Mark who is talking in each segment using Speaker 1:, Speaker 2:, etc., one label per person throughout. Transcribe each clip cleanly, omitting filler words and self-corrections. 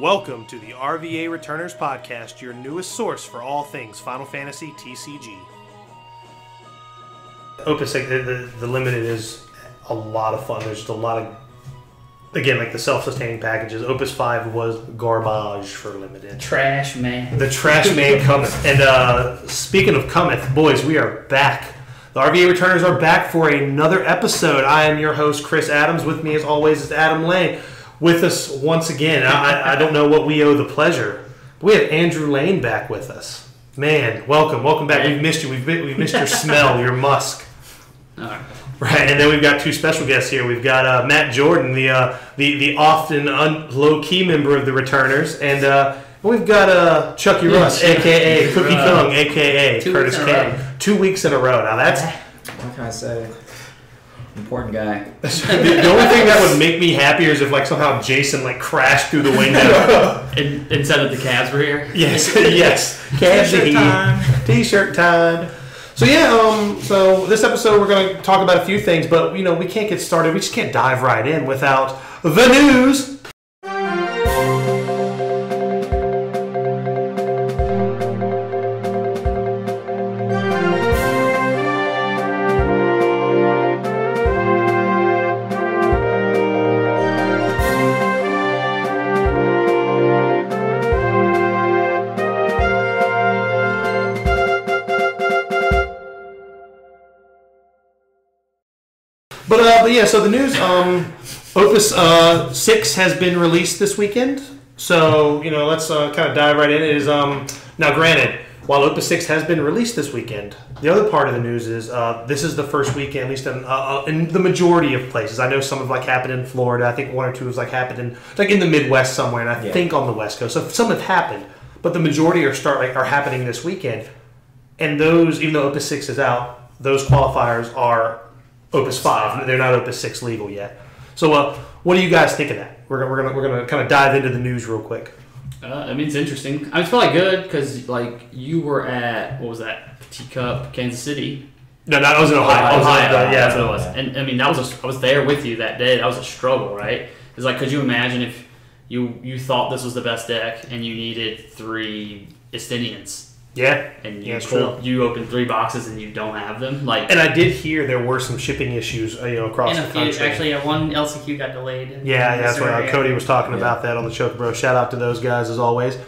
Speaker 1: Welcome to the RVA Returners Podcast, your newest source for all things Final Fantasy TCG. Opus VI, the Limited is a lot of fun. There's just a lot of, again, like the self-sustaining packages. Opus V was garbage for Limited.
Speaker 2: Trash man.
Speaker 1: The trash man cometh. And speaking of cometh, boys, we are back. The RVA Returners are back for another episode. I am your host, Chris Adams. With me, as always, is Adam Lane. With us once again, I don't know what we owe the pleasure. We have Andrew Lane back with us. Man, welcome back. We've missed you. We've missed your smell, your musk.
Speaker 2: All right.
Speaker 1: Right, and then we've got two special guests here. We've got Matt Jordan, the often low-key member of the Returners, and we've got Chucky Russ, a.k.a. Cookie Kung, a.k.a. Curtis K. 2 weeks in a row. Now that's...
Speaker 3: What can I say? Important guy.
Speaker 1: The only thing that would make me happier is if somehow Jason crashed through the window
Speaker 2: and said that the Cavs were here.
Speaker 1: Yes. Cavs
Speaker 3: T-shirt time.
Speaker 1: T-shirt time. So so this episode we're going to talk about a few things, but we can't get started. We just can't dive right in without the news. So the news, Opus VI has been released this weekend. So, let's kind of dive right in. It is, now granted, while Opus VI has been released this weekend, the other part of the news is this is the first weekend, at least in the majority of places. I know some have happened in Florida. I think one or two has happened in the Midwest somewhere, and I think on the West Coast. So some have happened, but the majority are happening this weekend. And those, even though Opus VI is out, those qualifiers are Opus V. They're not Opus VI legal yet. So, what do you guys think of that? We're gonna kind of dive into the news real quick.
Speaker 2: It's interesting. It's probably good because you were at, what was that? Petit Cup, Kansas City.
Speaker 1: No, that was in Ohio.
Speaker 2: Ohio. That's what it was. And I was there with you that day. That was a struggle, right? It's could you imagine if you thought this was the best deck and you needed 3 Estinians?
Speaker 1: Yeah,
Speaker 2: and you open 3 boxes and you don't have them.
Speaker 1: And I did hear there were some shipping issues, across the country.
Speaker 4: Actually, one LCQ got delayed.
Speaker 1: That's what Cody was talking about that on the Choke Bro. Shout out to those guys as always.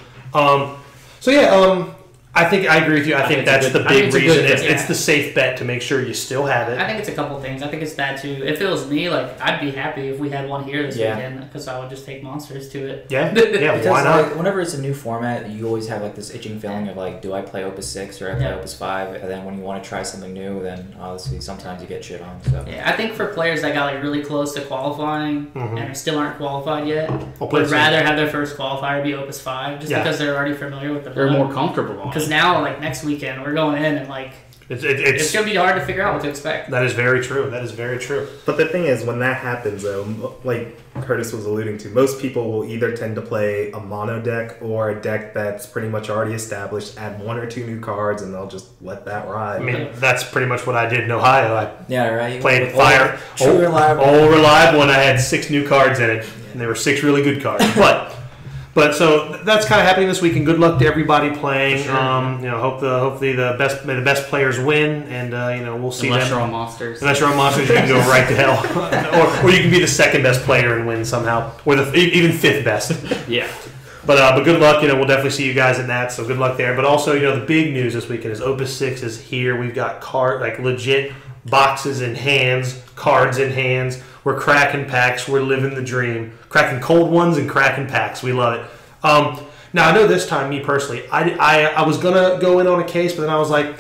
Speaker 1: I think I agree with you. I think that's the big reason. It's the safe bet to make sure you still have it.
Speaker 4: I think it's a couple things. I think it's that too. If it was me, I'd be happy if we had one here this weekend because I would just take monsters to it.
Speaker 1: Yeah,
Speaker 3: because,
Speaker 1: why not?
Speaker 3: Whenever it's a new format, you always have this itching feeling of do I play Opus 6 or I play Opus 5? And then when you want to try something new, then obviously sometimes you get shit on. So
Speaker 4: yeah, I think for players that got really close to qualifying and still aren't qualified yet,
Speaker 1: would
Speaker 4: rather have their first qualifier be Opus 5 just because they're already familiar with the.
Speaker 2: They're more comfortable on it.
Speaker 4: Because now, next weekend we're going in and it's gonna be hard to figure out what to expect.
Speaker 1: That is very true.
Speaker 5: But the thing is, when that happens, though, like Curtis was alluding to, most people will either tend to play a mono deck or a deck that's pretty much already established, add 1 or 2 new cards, and they'll just let that ride.
Speaker 1: I mean, that's pretty much what I did in Ohio. I played Fire,
Speaker 3: True Reliable.
Speaker 1: All Reliable, and I had 6 new cards in it, and there were 6 really good cards. But so that's kind of happening this week, and good luck to everybody playing.
Speaker 2: Sure.
Speaker 1: Hopefully the best players win, and we'll see.
Speaker 2: Unless you're on monsters.
Speaker 1: Unless you're on monsters, you can go right to hell, or you can be the second best player and win somehow, or even 5th best.
Speaker 2: Yeah.
Speaker 1: But good luck. We'll definitely see you guys in that. So good luck there. But also, the big news this weekend is Opus 6 is here. We've got legit boxes in hands, cards in hands. We're cracking packs. We're living the dream. Cracking cold ones and cracking packs. We love it. Now, I know this time, me personally, I was going to go in on a case, but then I was like,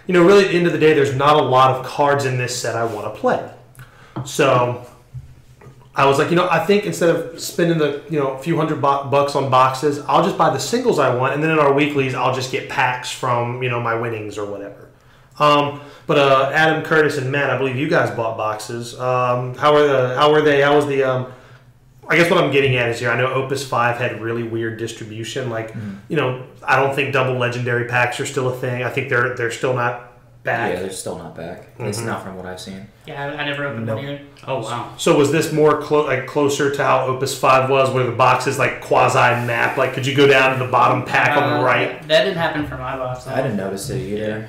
Speaker 1: really at the end of the day, there's not a lot of cards in this set I want to play. So I was like, I think instead of spending the few $100 bucks on boxes, I'll just buy the singles I want, and then in our weeklies, I'll just get packs from my winnings or whatever. But Adam, Curtis, and Matt, I believe you guys bought boxes. How were they? How was the? I guess what I'm getting at is here. I know Opus V had really weird distribution. I don't think double legendary packs are still a thing. I think they're still not back?
Speaker 3: Yeah, they're still not back. It's not from what I've seen.
Speaker 4: Yeah, I never opened one either.
Speaker 2: Oh wow.
Speaker 1: So was this more closer to how Opus 5 was, where the box is like quasi-map? Like, could you go down to the bottom pack on the right?
Speaker 4: That didn't happen for my box.
Speaker 3: I didn't notice it either.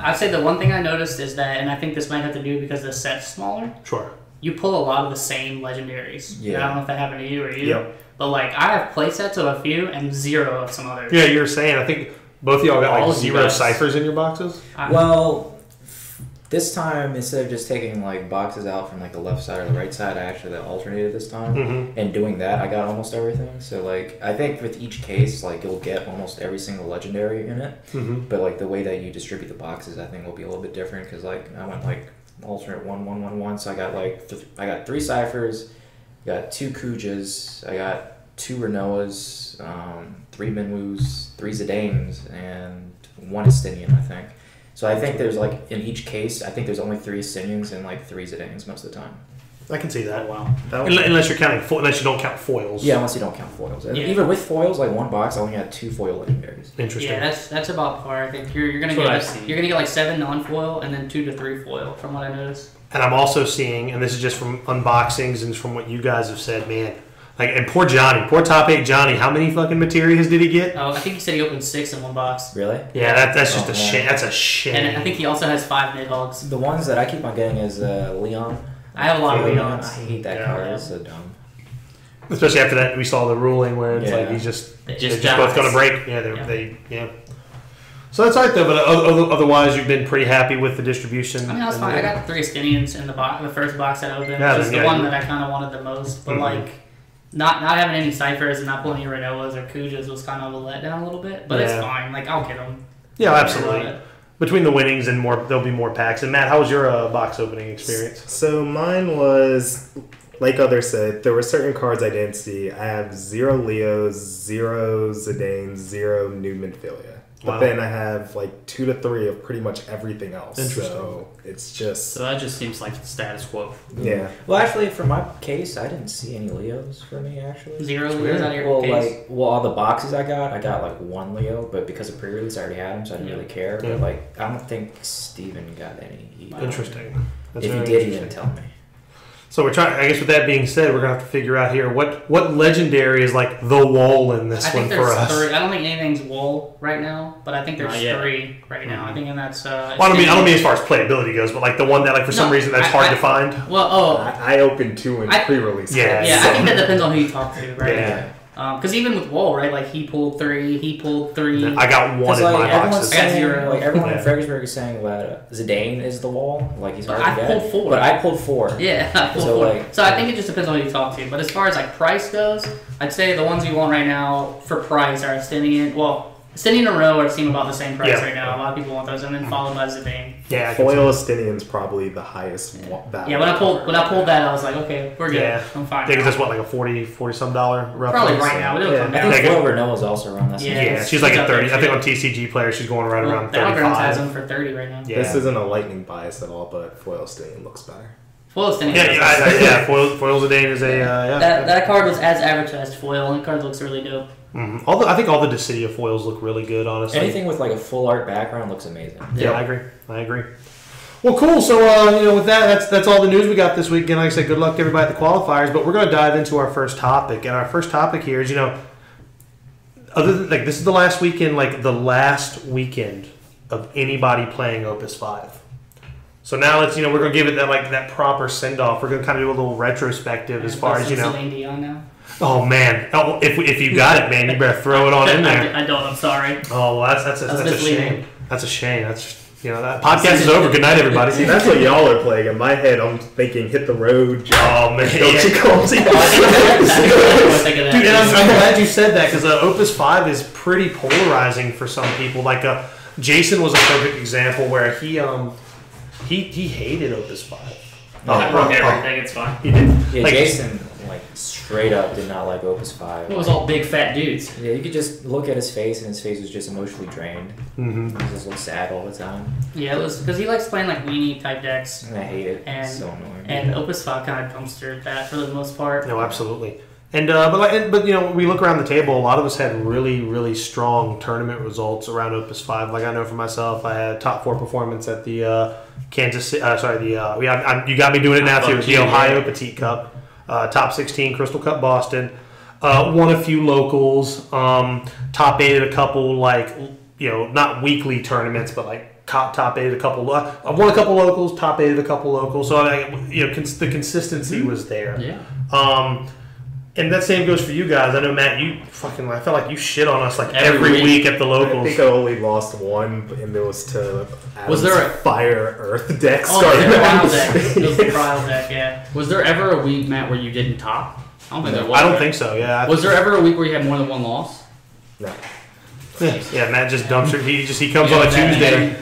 Speaker 4: I'd say the one thing I noticed is that, and I think this might have to do because the set's smaller.
Speaker 1: Sure.
Speaker 4: You pull a lot of the same legendaries.
Speaker 3: Yeah.
Speaker 4: I don't know if that happened to you or you.
Speaker 5: Yep.
Speaker 4: But like, I have play sets of a few and 0 of some others.
Speaker 1: Yeah, you were saying. I think both of y'all got
Speaker 2: All
Speaker 1: like
Speaker 2: of you
Speaker 1: 0
Speaker 2: guys.
Speaker 1: ciphers in your boxes.
Speaker 3: Well, this time, instead of just taking like boxes out from like the left side or the right side, I actually alternated this time.
Speaker 1: Mm-hmm.
Speaker 3: And doing that, I got almost everything. So like, I think with each case, like you'll get almost every single legendary in it.
Speaker 1: Mm-hmm.
Speaker 3: But like the way that you distribute the boxes, I think will be a little bit different because like I went like alternate 1-1-1-1. So I got like I got 3 ciphers, got 2 Kujas, I got 2 Renoas, 3 Minwoos, 3 Zidanes, and 1 Estinian, I think. So I think there's like in each case, I think there's only 3 Estinians and like 3 Zidanes most of the time.
Speaker 1: I can see that.
Speaker 2: Oh wow.
Speaker 1: Unless you're counting, unless you don't count foils.
Speaker 3: Yeah, unless you don't count foils. And
Speaker 4: Yeah.
Speaker 3: even with foils, like one box, I only had 2 foil legendaries.
Speaker 1: Interesting.
Speaker 4: Yeah, that's about par. I think you're gonna
Speaker 2: That's what I've
Speaker 4: get
Speaker 2: seen.
Speaker 4: you're gonna get like 7 non-foil and then 2 to 3 foil from what I noticed.
Speaker 1: And I'm also seeing, and this is just from unboxings and from what you guys have said, man. Like, and poor Johnny, poor top 8 Johnny. How many fucking materials did he get?
Speaker 4: Oh, I think he said he opened 6 in one box,
Speaker 3: Really?
Speaker 1: Yeah, that's just
Speaker 3: Oh,
Speaker 1: a
Speaker 3: man.
Speaker 1: shame. That's a shame.
Speaker 4: and I think he also has 5 Nidhogs.
Speaker 3: The ones that I keep on getting is Leon.
Speaker 4: I have a lot of
Speaker 3: Leon.
Speaker 4: Leons.
Speaker 3: I hate that
Speaker 1: Yeah.
Speaker 3: card. It's so dumb.
Speaker 1: Especially after that, we saw the ruling where it's like
Speaker 3: Yeah.
Speaker 1: he's just
Speaker 4: They
Speaker 1: they're
Speaker 2: just
Speaker 1: just both
Speaker 2: dies.
Speaker 1: going to break. Yeah,
Speaker 4: Yeah.
Speaker 1: So that's all right though. But otherwise, you've been pretty happy with the distribution.
Speaker 4: I mean, that's fine. I got 3 Estinians in the first box I opened,
Speaker 1: Yeah,
Speaker 4: which is the
Speaker 1: yeah,
Speaker 4: one
Speaker 1: you-
Speaker 4: that I kind of wanted the most. But
Speaker 1: Mhm.
Speaker 4: like, not having any ciphers and not pulling any Renoas or Kujas was kind of a letdown a little bit. But it's
Speaker 1: Yeah.
Speaker 4: fine. Like, I'll get them.
Speaker 1: Yeah, absolutely. Between the winnings and more, there'll be more packs. And Matt, how was your box opening experience?
Speaker 5: So mine was, like others said, there were certain cards I didn't see. I have 0 Leos, 0 Zidanes, 0 New Minfilia. But
Speaker 1: Wow.
Speaker 5: then I have like 2 to 3 of pretty much everything else.
Speaker 1: Interesting.
Speaker 5: So it's just,
Speaker 2: So that just seems like the status quo.
Speaker 5: yeah.
Speaker 3: Well, actually, for my case, I didn't see any Leos for me, actually.
Speaker 4: 0
Speaker 1: It's
Speaker 4: Leos
Speaker 1: weird.
Speaker 4: out of your
Speaker 3: Well,
Speaker 4: case.
Speaker 3: all the boxes I got like 1 Leo, but because of pre-release, I already had them, so I didn't
Speaker 4: Yeah.
Speaker 3: really care.
Speaker 1: Yeah.
Speaker 3: But like, I don't think Steven got any. either.
Speaker 1: Interesting. That's
Speaker 3: If he
Speaker 1: very
Speaker 3: did, he
Speaker 1: interesting.
Speaker 3: didn't tell me.
Speaker 1: So we're trying. I guess with that being said, we're gonna have to figure out here what legendary is like the wall in this
Speaker 4: I
Speaker 1: one
Speaker 4: think
Speaker 1: for
Speaker 4: there's
Speaker 1: us.
Speaker 4: 3. I don't think anything's wool right now, but I think there's
Speaker 2: Not yet.
Speaker 4: 3 right now. I think and that's.
Speaker 1: Well, I don't mean as far as playability goes, but like the one that like for some
Speaker 4: No,
Speaker 1: reason that's
Speaker 4: I-
Speaker 1: hard
Speaker 4: I-
Speaker 1: to find.
Speaker 4: Well,
Speaker 5: I opened 2 in
Speaker 4: I-
Speaker 5: pre-release.
Speaker 1: Yeah.
Speaker 5: cards,
Speaker 4: yeah,
Speaker 5: so-
Speaker 4: I think that depends on who you talk to, right?
Speaker 1: Yeah.
Speaker 4: Because even with Wool, right? Like he pulled 3, he pulled 3.
Speaker 1: I got one
Speaker 3: Because
Speaker 1: in
Speaker 3: like
Speaker 1: my
Speaker 3: everyone's
Speaker 1: boxes.
Speaker 4: I got
Speaker 3: saying,
Speaker 4: 0.
Speaker 3: like everyone
Speaker 1: Yeah.
Speaker 3: in Fredericksburg is saying that Zidane is the wall, like he's
Speaker 4: But
Speaker 3: hard
Speaker 4: I
Speaker 3: to get.
Speaker 4: pulled 4.
Speaker 3: But I pulled 4.
Speaker 4: Yeah, I pulled
Speaker 3: So,
Speaker 4: 4.
Speaker 3: like-
Speaker 4: So I think it just depends on who you talk to. But as far as like price goes, I'd say the ones you want right now for price are Estinian. Well, Estinian and Row seem about the same price
Speaker 1: Yeah.
Speaker 4: right now. A lot of people want those, and then followed by Zidane.
Speaker 1: Yeah, I can see
Speaker 5: Foil Estinian's probably the highest value.
Speaker 4: Yeah, when I pulled that, I was like, okay, we're good.
Speaker 1: Yeah.
Speaker 4: I'm fine.
Speaker 1: I think
Speaker 4: now.
Speaker 1: that's what like a $40 some roughly.
Speaker 4: Probably right now, but it'll
Speaker 5: Yeah.
Speaker 4: come
Speaker 3: I
Speaker 4: down.
Speaker 3: think
Speaker 1: Yeah.
Speaker 3: Foil Renault's also around that.
Speaker 4: Yeah.
Speaker 3: same
Speaker 1: Yeah,
Speaker 3: price.
Speaker 1: she's like
Speaker 4: She's
Speaker 1: at
Speaker 4: out there
Speaker 1: 30. I think
Speaker 4: too.
Speaker 1: on TCG player she's going right
Speaker 4: Well,
Speaker 1: around
Speaker 4: the algorithm has
Speaker 1: 35.
Speaker 4: them for 30 right now.
Speaker 1: Yeah.
Speaker 5: This isn't a lightning bias at all, but Foil Estinian looks better.
Speaker 4: Foil Estinian.
Speaker 1: Yeah. Foil Zidane is a yeah.
Speaker 4: That card was as advertised foil, and the card looks really dope.
Speaker 1: Mhm. I think all the Dissidia foils look really good, honestly.
Speaker 3: Anything with like a full art background looks amazing.
Speaker 1: Yeah, I agree. Well, cool. So, with that's all the news we got this week. Again, like I said, good luck to everybody at the qualifiers. But we're going to dive into our first topic, and our first topic here is, other than like this is the last weekend of anybody playing Opus 5. So now let's we're going to give it that proper send off. We're going to kind of do a little retrospective as far as
Speaker 4: Celine Dion now.
Speaker 1: Oh man! Oh, if you got it, man, you better throw it on in there.
Speaker 4: I don't. I'm sorry.
Speaker 1: Oh, well, that's a
Speaker 4: misleading.
Speaker 1: shame. That's a shame. That podcast is over. Good night, everybody.
Speaker 5: See, that's what y'all are playing. In my head, I'm thinking hit the road, John.
Speaker 1: Oh man,
Speaker 5: Don't you call me?
Speaker 1: Dude, and I'm glad you said that because Opus 5 is pretty polarizing for some people. Like Jason was a perfect example where he hated Opus 5.
Speaker 2: I broke everything. It's fine.
Speaker 1: He did.
Speaker 3: Yeah,
Speaker 1: Like,
Speaker 3: Jason straight up did not like Opus 5.
Speaker 2: It was all big fat dudes.
Speaker 3: Yeah, you could just look at his face, and his face was just emotionally drained.
Speaker 1: Mm-hmm.
Speaker 3: He just looked sad all the time,
Speaker 4: Yeah, it was because he likes playing like weenie type decks,
Speaker 3: and I hate it.
Speaker 4: And-
Speaker 3: It's so annoying.
Speaker 4: and Opus 5 kind of dumpstered that for the most part.
Speaker 1: No, absolutely. And but you know, we look around the table. A lot of us had really strong tournament results around Opus 5. Like I know for myself, I had top 4 performance at the Kansas City. You got me doing it now too. The Ohio Petite Cup, top 16 Crystal Cup Boston. Won a few locals. Top 8 at a couple not weekly tournaments, but like top 8 at a couple. I won a couple locals. Top 8 at a couple locals. So the consistency was there.
Speaker 2: Yeah.
Speaker 1: And that same goes for you guys. I know, Matt, I felt like you shit on us like every week at the locals.
Speaker 5: I think I only lost one, and it was to Adam's
Speaker 2: Was there a
Speaker 5: Fire Earth deck?
Speaker 4: Oh, the trial deck. It was the trial deck, yeah.
Speaker 2: Was there ever a week, Matt, where you didn't top? I don't think there was.
Speaker 1: I don't think so, yeah.
Speaker 2: Was there ever a week where you had more than one loss?
Speaker 5: No.
Speaker 1: Yeah, Matt just dumps it. He comes on a Tuesday.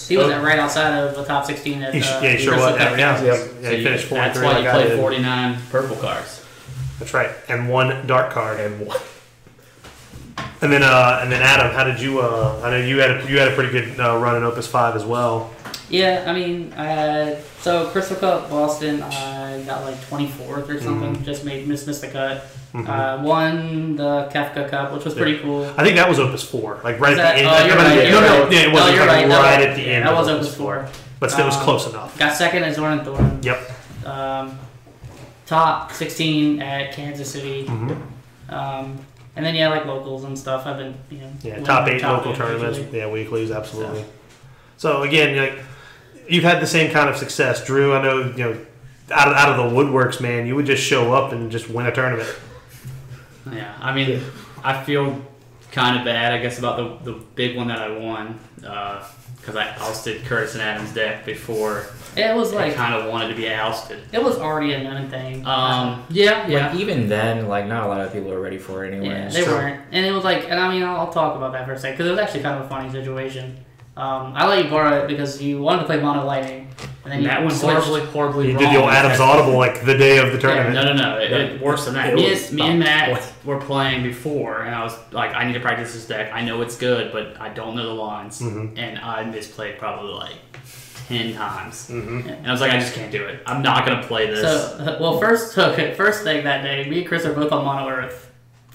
Speaker 4: He was right outside of the top 16 at
Speaker 1: He sure was. Yeah, he finished 43.
Speaker 2: That's why you played 49 purple cards.
Speaker 1: That's right, and 1 dark card, and then Adam, how did you? I know you had a pretty good run in Opus 5 as well.
Speaker 4: Yeah, I mean, Crystal Cup Boston, I got like 24th or something. Just missed the cut. Won the Kefka Cup, which was pretty cool.
Speaker 1: I think that was Opus 4, like right at the end.
Speaker 4: Oh, you're right.
Speaker 1: No, it wasn't right at the end.
Speaker 4: That was Opus 4,
Speaker 1: but still, it was close enough.
Speaker 4: Got second at Zorn and Thorn.
Speaker 1: Yep.
Speaker 4: Top 16 at Kansas City. And then like locals and stuff. I've been
Speaker 1: top 8 local tournaments. Usually. Weeklies, absolutely. So again, you've had the same kind of success, Drew. I know out of the woodworks, man. You would just show up and just win a tournament.
Speaker 2: Yeah, I mean, I feel kind of bad, I guess, about the big one that I won because I ousted Curtis and Adam's deck before.
Speaker 4: It was like
Speaker 2: kind of wanted to be ousted.
Speaker 4: It was already a known thing.
Speaker 2: Yeah.
Speaker 3: Like, even then, like not a lot of people are ready for it anyway.
Speaker 4: Yeah, they weren't, and it was like, and I mean, I'll talk about that for a second because it was actually kind of a funny situation. I let you borrow it because you wanted to play Mono Lightning, and then
Speaker 2: that went horribly
Speaker 1: you
Speaker 2: wrong.
Speaker 1: did the old Adam's Audible like the day of the tournament.
Speaker 2: No. It worse than that. Me and Matt were playing before, and I was like, I need to practice this deck. I know it's good, but I don't know the lines, and I misplayed probably like 10 times. And I was like, I just can't do it. I'm not gonna play this.
Speaker 4: So, first thing that day, me and Chris are both on Mono Earth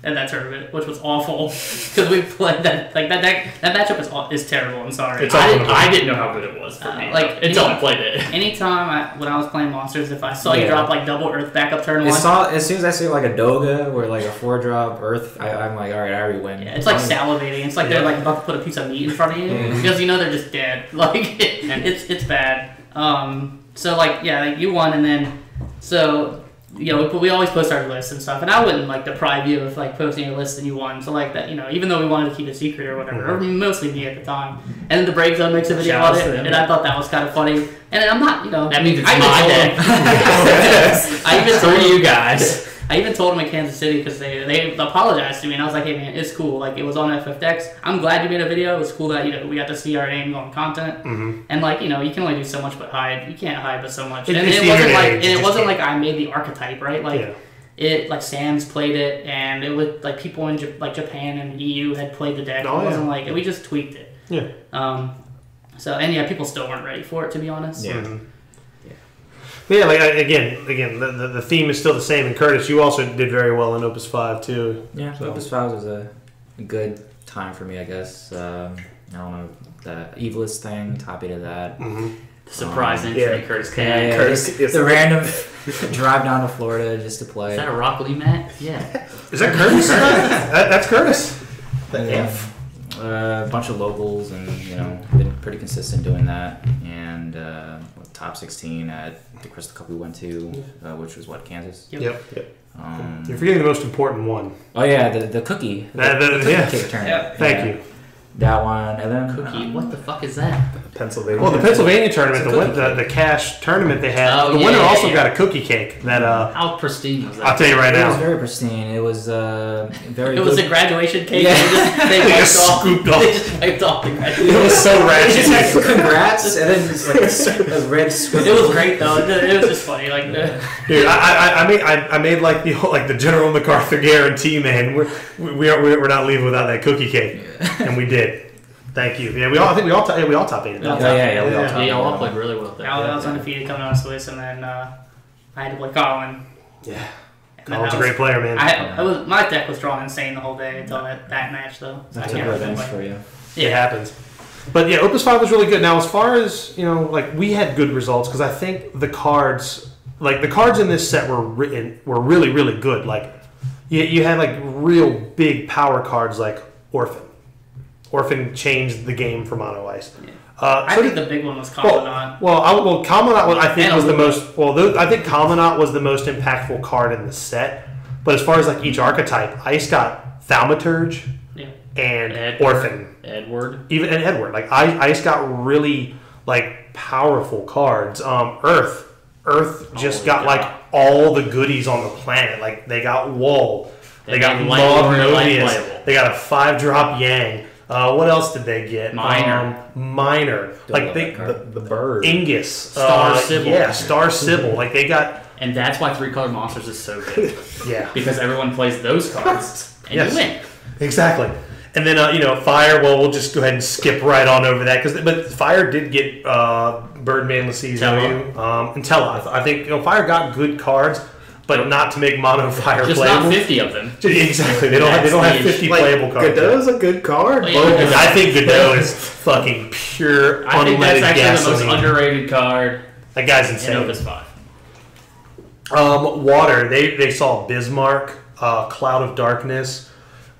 Speaker 4: at that tournament, which was awful because we played that matchup is terrible. I'm sorry.
Speaker 2: I didn't know how good it was for me until I played it.
Speaker 4: Anytime when I was playing monsters, if I saw you drop like double Earth back up turn 1,
Speaker 3: as soon as I see like a Doga or like a 4-drop Earth, I'm like, all right, I already win.
Speaker 4: Yeah, it's like salivating. It's like they're like about to put a piece of meat in front of you because they're just dead. Like it's bad. You won, and then we always post our lists and stuff, and I wouldn't like deprive you of like posting a list and you won. So like that, even though we wanted to keep it secret or whatever, or mostly me at the time. And then the Break Zone makes a video about it, and I thought that was kind of funny. And I'm not,
Speaker 2: that means it's my deck.
Speaker 4: I even
Speaker 2: told you guys.
Speaker 4: I even told them in Kansas City because they apologized to me, and I was like, hey man, it's cool. Like, it was on FFTX. I'm glad you made a video. It was cool that we got to see our names on content. And like, you can only do so much but hide. You can't hide but so much. It wasn't like I made the archetype, right? Like it like Sam's played it, and it was like people in Japan and EU had played the deck. It wasn't like we just tweaked it. People still weren't ready for it, to be honest.
Speaker 1: Yeah, like again, the theme is still the same. And Curtis, you also did very well in Opus 5 too.
Speaker 3: Yeah, so Opus 5 was a good time for me, I guess. I don't know, the Evilist thing, top 8 of that.
Speaker 2: The surprise entry, Curtis came.
Speaker 3: Yeah,
Speaker 1: Curtis,
Speaker 3: the random drive down to Florida just to play.
Speaker 2: Is that a Rock Lee, Matt? Yeah.
Speaker 1: Is that Curtis? That's Curtis.
Speaker 3: A bunch of locals, and been pretty consistent doing that. And top 16 at the Crystal Cup we went to, which was Kansas.
Speaker 1: Yep. You're forgetting the most important one.
Speaker 3: Oh yeah, the cookie. The cake tournament.
Speaker 1: Thank you.
Speaker 3: That one, and then
Speaker 2: cookie. What the fuck is that?
Speaker 5: Pennsylvania.
Speaker 1: Well, the Pennsylvania tournament, the cash tournament they had. The winner also got a cookie cake.
Speaker 2: How pristine was that?
Speaker 1: I'll tell you right now.
Speaker 3: It was very pristine. It was very.
Speaker 4: It was a graduation cake.
Speaker 3: Yeah.
Speaker 4: They just
Speaker 1: scooped off.
Speaker 4: They just wiped off the graduation.
Speaker 1: It was so ratchet.
Speaker 3: Congrats, and then just like a red squid.
Speaker 4: It was great though. It was just funny. Like,
Speaker 1: dude, I made like the General MacArthur guarantee, man. We're not leaving without that cookie cake, and we did. Thank you. Yeah, we all top 8.
Speaker 3: We all top 8.
Speaker 2: Y'all played really well.
Speaker 4: I was undefeated coming out of Swiss, and then I had to play Colin.
Speaker 1: Yeah. Colin's a great player, man.
Speaker 4: My deck was drawn insane the whole day until that match, though. So
Speaker 3: That's a revenge for you.
Speaker 1: It happens. But yeah, Opus 5 was really good. Now, as far as, like, we had good results because I think the cards in this set were really, really good. Like, you had, like, real big power cards like Orphan. Orphan changed the game for Mono Ice.
Speaker 4: Yeah. I think the big one was Commandant.
Speaker 1: Commandant I think was the most. Well, I think Commandant was the most impactful card in the set. But as far as like each archetype, Ice got Thaumaturge and Orphan,
Speaker 2: Edward.
Speaker 1: Like Ice got really like powerful cards. Earth just got like all the goodies on the planet. Like they got Wall, they got Magnovius, they got a 5-drop Yang. What else did they get? Minor. Like
Speaker 5: the bird.
Speaker 1: Ingus.
Speaker 2: Star Sybil.
Speaker 1: Yeah, Star Sybil. Like they got.
Speaker 2: And that's why 3-color monsters is so good.
Speaker 1: Yeah.
Speaker 2: Because everyone plays those cards and you win.
Speaker 1: Exactly. And then Fire. Well, we'll just go ahead and skip right on over that but Fire did get Birdman, Lassizu, and Tella. I think Fire got good cards. But not to make Mono Fire
Speaker 2: just
Speaker 1: playable.
Speaker 2: Not 50 of them.
Speaker 1: Exactly. They don't have 50 playable cards.
Speaker 5: Godot's a good card.
Speaker 1: I think Godot is fucking pure
Speaker 2: I think that's actually
Speaker 1: gasoline.
Speaker 2: the most underrated card.
Speaker 1: That guy's insane.
Speaker 2: In Opus 5.
Speaker 1: Water. They saw Bismarck, Cloud of Darkness.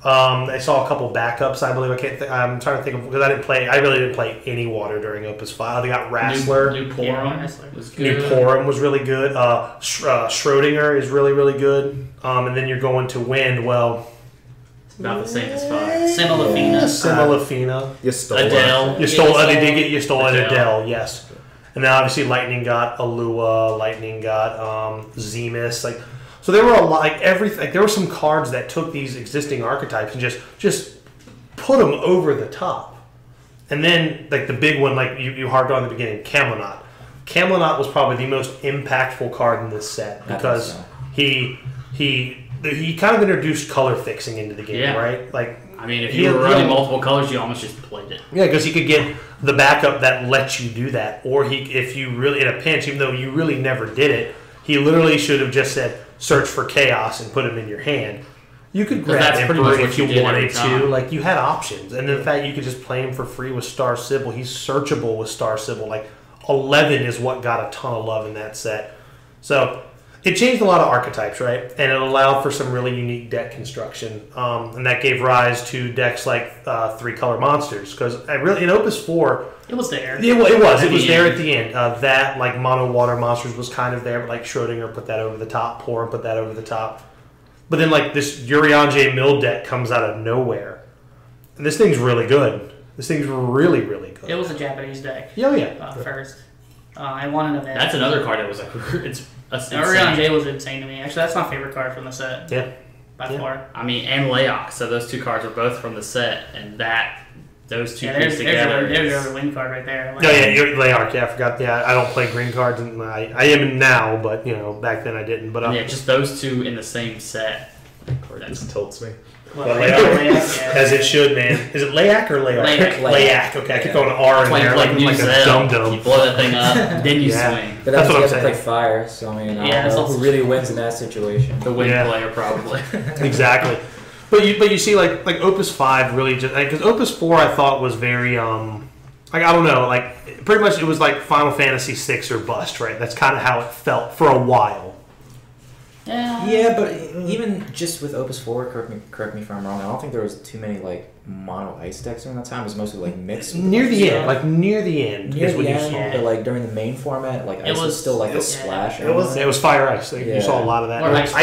Speaker 1: They saw a couple backups, I believe. I'm trying to think of because I really didn't play any Water during Opus 5. They got Wrestler.
Speaker 2: New Porum was good.
Speaker 1: New Porum was really good. Schrodinger is really, really good. And then you're going to Wind. Well,
Speaker 2: it's about the same as 5.
Speaker 1: Similafina.
Speaker 5: You stole
Speaker 2: Adele.
Speaker 5: it.
Speaker 1: You stole an Adele, yes. And then obviously Lightning got Alua. Lightning got Zemus. Like. So there were a lot, like everything. Like there were some cards that took these existing archetypes and just put them over the top. And then like the big one, like you harped on in the beginning, Camelot. Camelot was probably the most impactful card in this set because he kind of introduced color fixing into the game, right? Like
Speaker 2: I mean, if you were running multiple colors, you almost just played it.
Speaker 1: Yeah, because he could get the backup that lets you do that, or if you really in a pinch, even though you really never did it, he literally should have just said. Search for chaos and put them in your hand. You could grab Emperor if you wanted to. Like you had options, and in fact, you could just play him for free with Star Sybil. He's searchable with Star Sybil. Like 11 is what got a ton of love in that set. So it changed a lot of archetypes, right? And it allowed for some really unique deck construction, and that gave rise to decks like 3-color monsters. Because in Opus 4.
Speaker 4: It was there.
Speaker 1: It was there at the end. That, like, Mono Water Monsters was kind of there, but, like, Schrodinger put that over the top. Porum put that over the top. But then, like, this Urianger Mill deck comes out of nowhere. And this thing's really good. This thing's really, really good.
Speaker 4: It was a Japanese deck.
Speaker 1: Oh, yeah.
Speaker 4: First. I wanted an event.
Speaker 2: That's another card that was, like,
Speaker 4: Urianger was insane to me. Actually, that's my favorite card from the set.
Speaker 1: Yeah.
Speaker 4: By far.
Speaker 2: I mean, and Leok. So those two cards are both from the set, and those two pieces together.
Speaker 4: There's your win card right there.
Speaker 1: Leark. Yeah, I forgot. Yeah, I don't play green cards, and I am now, but back then I didn't. But
Speaker 2: just those two in the same set.
Speaker 5: That just tilts me.
Speaker 1: As it should, man. Is it Layak or Layak? Layak. Okay, I keep going R in there like a dum-dum.
Speaker 2: You blow that thing up, then you swing.
Speaker 3: But that's what I'm saying. You have to play Fire, so I mean, I don't know who really wins in that situation.
Speaker 2: The win player, probably.
Speaker 1: Exactly. But you see, like Opus 5 really just... Because Opus 4, I thought, was very... I don't know. Like, pretty much it was like Final Fantasy 6 or bust, right? That's kind of how it felt for a while.
Speaker 3: Yeah, but even just with Opus 4, correct me if I'm wrong, I don't think there was too many, like, mono ice decks during that time. It was mostly, like, mixed.
Speaker 1: Near the end. But,
Speaker 3: like, during the main format, like, ice was still, like, a splash.
Speaker 1: It was Fire Ice. You saw a lot of that.
Speaker 5: Or Ice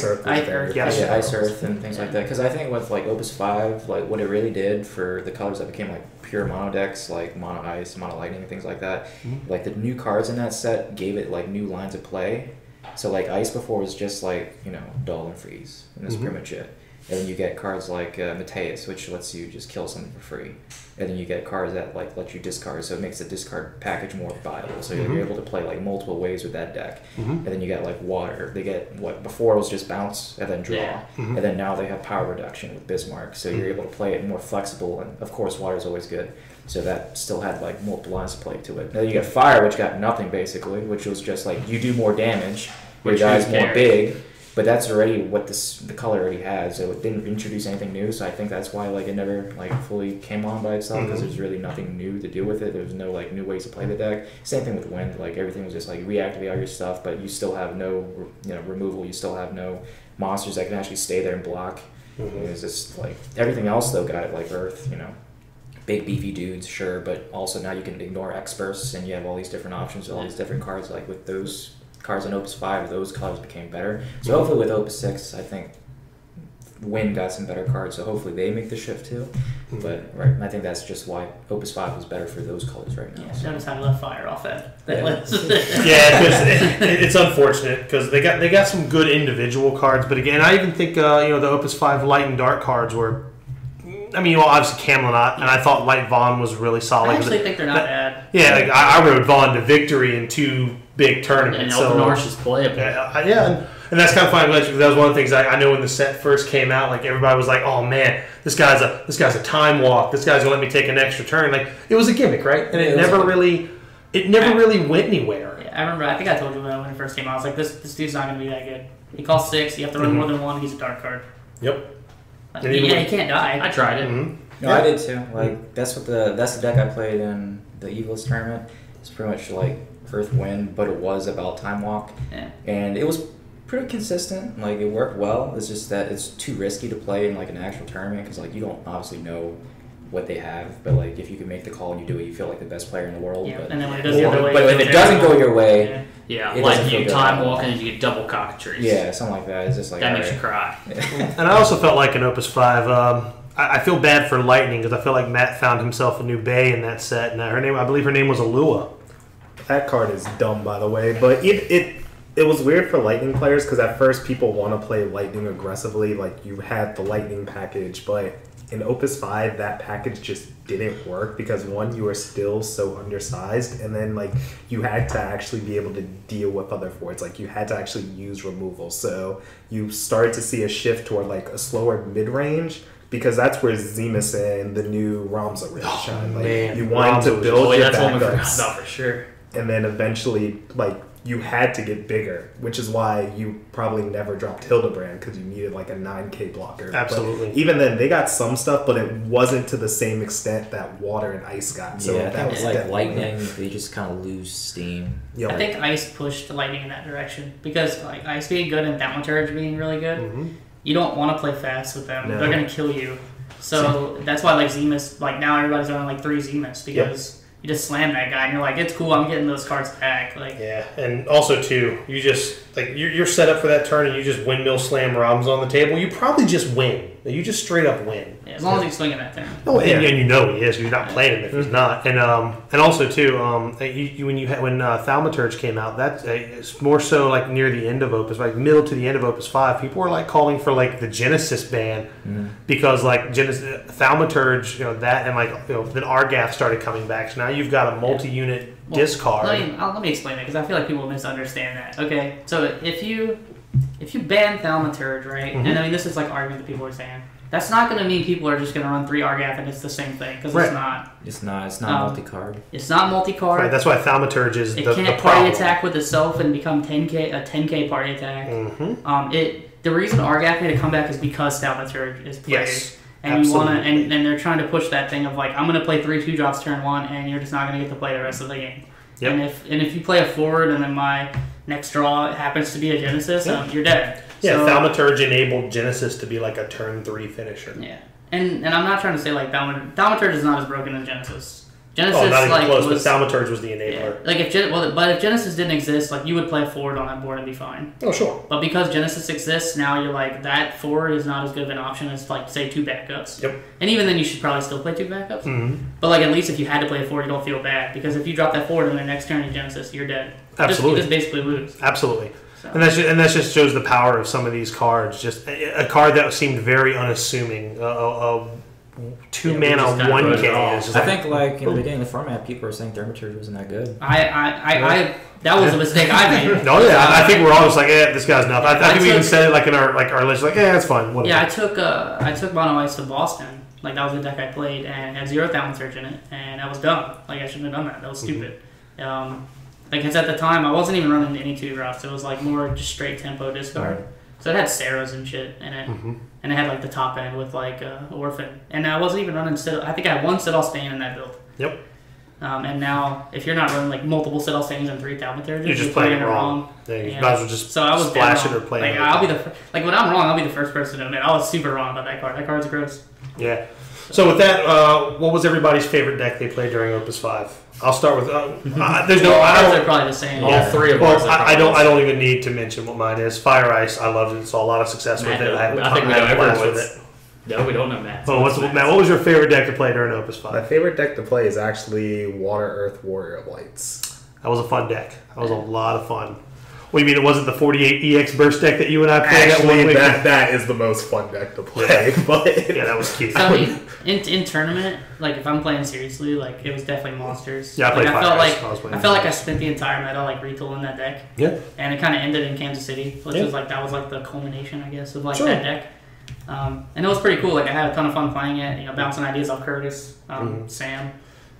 Speaker 5: Earth.
Speaker 3: Ice Earth and things like that. Because I think with, like, Opus 5, like, what it really did for the colors that became, like, pure mono decks, like Mono Ice, Mono Lightning, and things like that, like, the new cards in that set gave it, like, new lines of play. So, like, Ice before was just, like, dull and freeze. And that's pretty much it. And then you get cards like Mateus, which lets you just kill something for free. And then you get cards that, like, let you discard, so it makes the discard package more viable. So you're able to play, like, multiple ways with that deck. And then you get, like, Water. They get, what, before it was just bounce and then draw. And then now they have power reduction with Bismarck. So you're able to play it more flexible. And, of course, Water's always good. So that still had, like, multiple lines to play to it. Now you get Fire, which got nothing, basically, which was just, like, you do more damage. Your guy's more big, But that's already what the color already has. So it didn't introduce anything new. So I think that's why like it never like fully came on by itself because there's really nothing new to do with it. There's no like new ways to play the deck. Same thing with Wind. Like everything was just like reactivate all your stuff, but you still have no removal. You still have no monsters that can actually stay there and block. It's just like everything else though got like Earth. Big beefy dudes, sure, but also now you can ignore X-Bursts and you have all these different options, all these different cards. Like with those cards in Opus 5, those colors became better. So hopefully with Opus 6, I think Wind got some better cards, so hopefully they make the shift too. But I think that's just why Opus 5 was better for those colors right now.
Speaker 4: Yeah, notice how I left fire off that list.
Speaker 1: Yeah, because it's unfortunate because they got some good individual cards, but again, I even think the Opus 5 Light and Dark cards were. I mean, obviously Camelot, and I thought Light Vaughn was really solid.
Speaker 4: I actually think they're not bad.
Speaker 1: Yeah, like I rode Vaughn to victory in 2 big tournaments.
Speaker 2: And Open Arch is playable.
Speaker 1: Yeah, and that's kind of funny because that was one of the things I know when the set first came out. Like everybody was like, "Oh man, this guy's a time walk. This guy's gonna let me take an extra turn." Like it was a gimmick, right? And it never really went anywhere.
Speaker 4: Yeah, I remember. I think I told you when it first came out. I was like, "This dude's not gonna be that good." He costs 6. You have to run more than 1. He's a dark card.
Speaker 1: Yep.
Speaker 4: He can't die.
Speaker 2: I tried it.
Speaker 3: No, I did too. Like that's the deck I played in the Evilist tournament. It's pretty much like Earth Wind, but it was about Time Walk, and it was pretty consistent. Like it worked well. It's just that it's too risky to play in like an actual tournament because like you don't obviously know what they have, but like if you can make the call and you do it, you feel like the best player in the world.
Speaker 4: Yeah,
Speaker 3: but,
Speaker 4: and then when it does the other way,
Speaker 3: but if it doesn't go your way,
Speaker 2: like you time walk and you get double cockatrice.
Speaker 3: Yeah, something like that. It's just like
Speaker 2: that makes you cry.
Speaker 1: And I also felt like in Opus 5, I feel bad for Lightning because I feel like Matt found himself a new Bay in that set, and I believe her name was Alua.
Speaker 5: That card is dumb, by the way, but it was weird for Lightning players because at first people want to play Lightning aggressively, like you had the Lightning package, but in Opus 5 that package just didn't work because one, you were still so undersized, and then like you had to actually be able to deal with other forts, like you had to actually use removal, so you started to see a shift toward like a slower mid-range because that's where Zemus and the new Ramza really shine. Like you wanted to build your backups,
Speaker 2: about for sure.
Speaker 5: and then eventually like you had to get bigger, which is why you probably never dropped Hildebrand because you needed like a 9K blocker.
Speaker 1: Absolutely.
Speaker 5: But even then, they got some stuff, but it wasn't to the same extent that Water and Ice got. So
Speaker 3: that was like Lightning. They just kind of lose steam.
Speaker 5: Yeah,
Speaker 4: I think Ice pushed Lightning in that direction because like Ice being good and Thaumaturge being really good, you don't want to play fast with them. No. They're going to kill you. So that's why like Zemus, like now everybody's on like 3 Zemus because you just slam that guy and you're like, it's cool, I'm getting those cards back. Like
Speaker 1: and also too, you just like you're set up for that turn and you just windmill slam Robs on the table. You probably just win. You just straight up win.
Speaker 4: Yeah, as long as he's swinging that turn.
Speaker 1: Oh, and you know he is. You're not playing him if he's not. And also too, when Thaumaturge came out, it's more so like near the end of Opus, like middle to the end of Opus 5. People were like calling for like the Genesis ban because like Thaumaturge, that and like then Argath started coming back. So now you've got a multi-unit discard.
Speaker 4: Let me explain it because I feel like people misunderstand that. Okay, so if you ban Thaumaturge, right, and I mean this is like argument that people are saying. That's not going to mean people are just going to run 3 Argath and it's the same thing because it's not.
Speaker 3: It's not multi-card.
Speaker 4: It's not multi-card.
Speaker 1: Right, that's why Thaumaturge is the problem. It can't
Speaker 4: party attack with itself and become a 10K party attack. The reason Argath made a comeback is because Thaumaturge is played.
Speaker 1: Yes,
Speaker 4: and
Speaker 1: absolutely.
Speaker 4: and they're trying to push that thing of like I'm going to play 3 2-drops turn 1 and you're just not going to get to play the rest of the game. Yep. And if you play a forward and then my next draw happens to be a Genesis, you're dead.
Speaker 1: Yeah, so, Thaumaturge enabled Genesis to be like a turn 3 finisher.
Speaker 4: Yeah, and I'm not trying to say like Thaumaturge is not as broken as Genesis. Genesis
Speaker 1: not even
Speaker 4: like
Speaker 1: close, but Thaumaturge was the enabler.
Speaker 4: Yeah. Like if Genesis didn't exist, like you would play a forward on that board and be fine.
Speaker 1: Oh sure.
Speaker 4: But because Genesis exists, now you're like that forward is not as good of an option as like say 2 backups.
Speaker 1: Yep.
Speaker 4: And even then, you should probably still play 2 backups. But like at least if you had to play a forward, you don't feel bad because if you drop that forward in the next turn in Genesis, you're dead.
Speaker 1: Absolutely.
Speaker 4: You just basically lose.
Speaker 1: Absolutely. And that just shows the power of some of these cards. Just a card that seemed very unassuming. 2 mana 1K.
Speaker 3: I think like in the beginning of the format, people were saying Thaumaturge wasn't that good.
Speaker 4: That was a mistake I made.
Speaker 1: No, I think we're all just like, this guy's nuts. I think we even said it like in our list, like, it's fine. Whatever.
Speaker 4: Yeah, I took Mono Ice to Boston. Like that was the deck I played and had 0 Thaumaturge in it, and that was dumb. Like I shouldn't have done that. That was stupid. Because at the time I wasn't even running any 2 drops. It was like more just straight tempo discard. So it had Sarahs and shit in it, and it had like the top end with like Orphan, and I wasn't even running Citadel. I think I had one Citadel Stain in that build.
Speaker 1: Yep.
Speaker 4: And now, if you're not running like multiple Citadel Stains and 3 Thaumaturges,
Speaker 1: you're just playing it wrong. Yeah, you might as well just splash it or play it.
Speaker 4: I'll be when I'm wrong, I'll be the first person to admit I was super wrong about that card. That card's gross.
Speaker 1: Yeah. So with that, what was everybody's favorite deck they played during Opus 5? I'll start with. There's no.
Speaker 4: Ours are probably the same.
Speaker 2: All three of us.
Speaker 1: I don't even need to mention what mine is. Fire Ice. I loved it. Saw a lot of success with it.
Speaker 2: I think we know everyone's. No, we don't know Matt.
Speaker 1: Oh, Matt, what was your favorite deck to play during Opus 5?
Speaker 5: My favorite deck to play is actually Water Earth Warrior of Lights.
Speaker 1: That was a fun deck. That was a lot of fun. What do you mean? It wasn't the 48 EX burst deck that you and I played?
Speaker 5: Actually, that is the most fun deck to play. But
Speaker 1: yeah, that was cute.
Speaker 4: So, I mean, in tournament, like if I'm playing seriously, like it was definitely Monsters.
Speaker 1: Yeah, I played Fire Ice.
Speaker 4: I felt like I spent the entire meta like retooling that deck.
Speaker 1: Yeah.
Speaker 4: And it kind of ended in Kansas City, which was like the culmination, I guess, of like that deck. And it was pretty cool. Like I had a ton of fun playing it. Bouncing ideas off Curtis, Sam.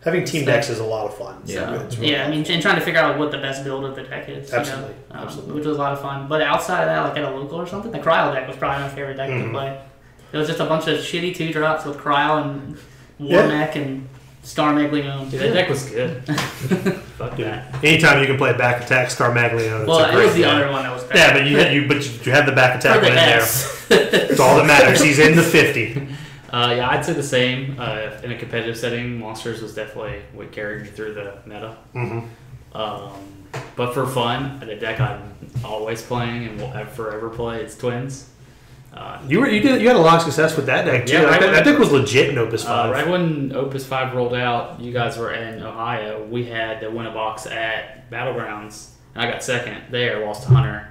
Speaker 1: Having team decks is a lot of fun.
Speaker 4: I mean, and trying to figure out like, what the best build of the deck is.
Speaker 1: Absolutely.
Speaker 4: Which was a lot of fun. But outside of that, like at a local or something, the Cryo deck was probably my favorite deck to play. It was just a bunch of shitty 2-drops with Cryo and Warmech and Star Megaleo.
Speaker 2: Dude, that deck was good. Fuck that.
Speaker 1: Anytime you can play back attack Star Megaleo.
Speaker 4: Well, it was the other one that was bad.
Speaker 1: Yeah, but you had the back attack one in there. That's all that matters. He's in the 50.
Speaker 2: Yeah, I'd say the same. In a competitive setting, Monsters was definitely what carried me through the meta. But for fun, the deck I'm always playing and will forever play is Twins.
Speaker 1: You had a lot of success with that deck too.
Speaker 2: Yeah,
Speaker 1: that deck was legit in Opus 5.
Speaker 2: Right when Opus 5 rolled out, you guys were in Ohio. We had to win a box at Battlegrounds. And I got second there, lost to Hunter.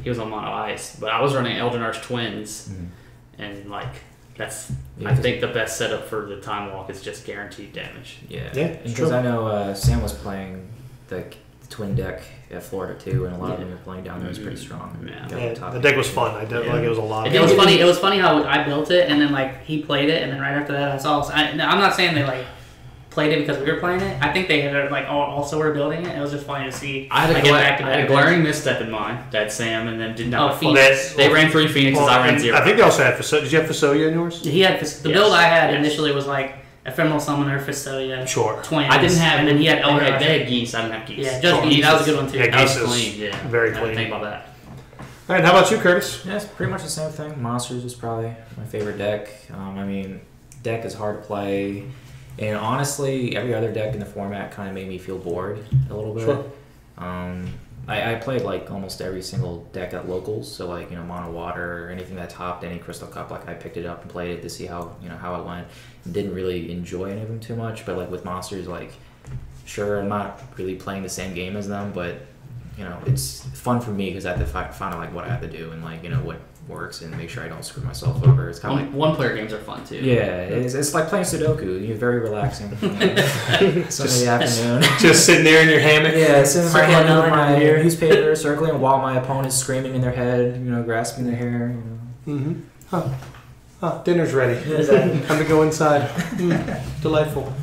Speaker 2: He was on mono ice, but I was running Elden Arch Twins, and like. I think the best setup for the Time Walk is just guaranteed damage.
Speaker 3: Yeah, because I know Sam was playing the twin deck at Florida too, and a lot of them were playing down there. It was pretty strong.
Speaker 1: The deck was fun. I did like it was a lot.
Speaker 4: It was funny. It was funny how I built it, and then like he played it, and then right after that, I saw. I'm not saying they like played it because we were playing it. I think they had like also were building it. It was just funny to see.
Speaker 2: I had a glaring misstep in mind. That Sam and then did not.
Speaker 4: Phoenix.
Speaker 2: They ran 3 Phoenixes. I ran 0.
Speaker 1: I think they also had Did you have Fasolia in yours?
Speaker 4: He had the build I had initially was like Ephemeral Summoner, Fasolia, Twins.
Speaker 2: I didn't have,
Speaker 4: and then he had Elder.
Speaker 2: They had Geese. I didn't have Geese.
Speaker 4: Yeah, just Geese. That was a good one too.
Speaker 1: Yeah, Geese
Speaker 2: was clean. Yeah,
Speaker 1: very clean.
Speaker 2: Think about that.
Speaker 1: All right, how about you, Curtis?
Speaker 3: Yeah, it's pretty much the same thing. Monsters is probably my favorite deck. I mean, deck is hard to play. And honestly, every other deck in the format kind of made me feel bored a little bit.
Speaker 1: Sure.
Speaker 3: I played like almost every single deck at locals, so like Mono Water or anything that topped any Crystal Cup, like I picked it up and played it to see how how it went. Didn't really enjoy any of them too much, but like with Monsters, like sure I'm not really playing the same game as them, but it's fun for me because I have to find out like what I have to do and like what works and make sure I don't screw myself over. It's kind of like
Speaker 2: one-player games are fun too.
Speaker 3: Yeah, it's like playing Sudoku. You're very relaxing. Sunday afternoon,
Speaker 1: just sitting there in your hammock.
Speaker 3: Yeah, sitting in my hammock with my newspaper, circling while my opponent's screaming in their head. Grasping their hair.
Speaker 1: Dinner's ready. Time to go inside. Delightful.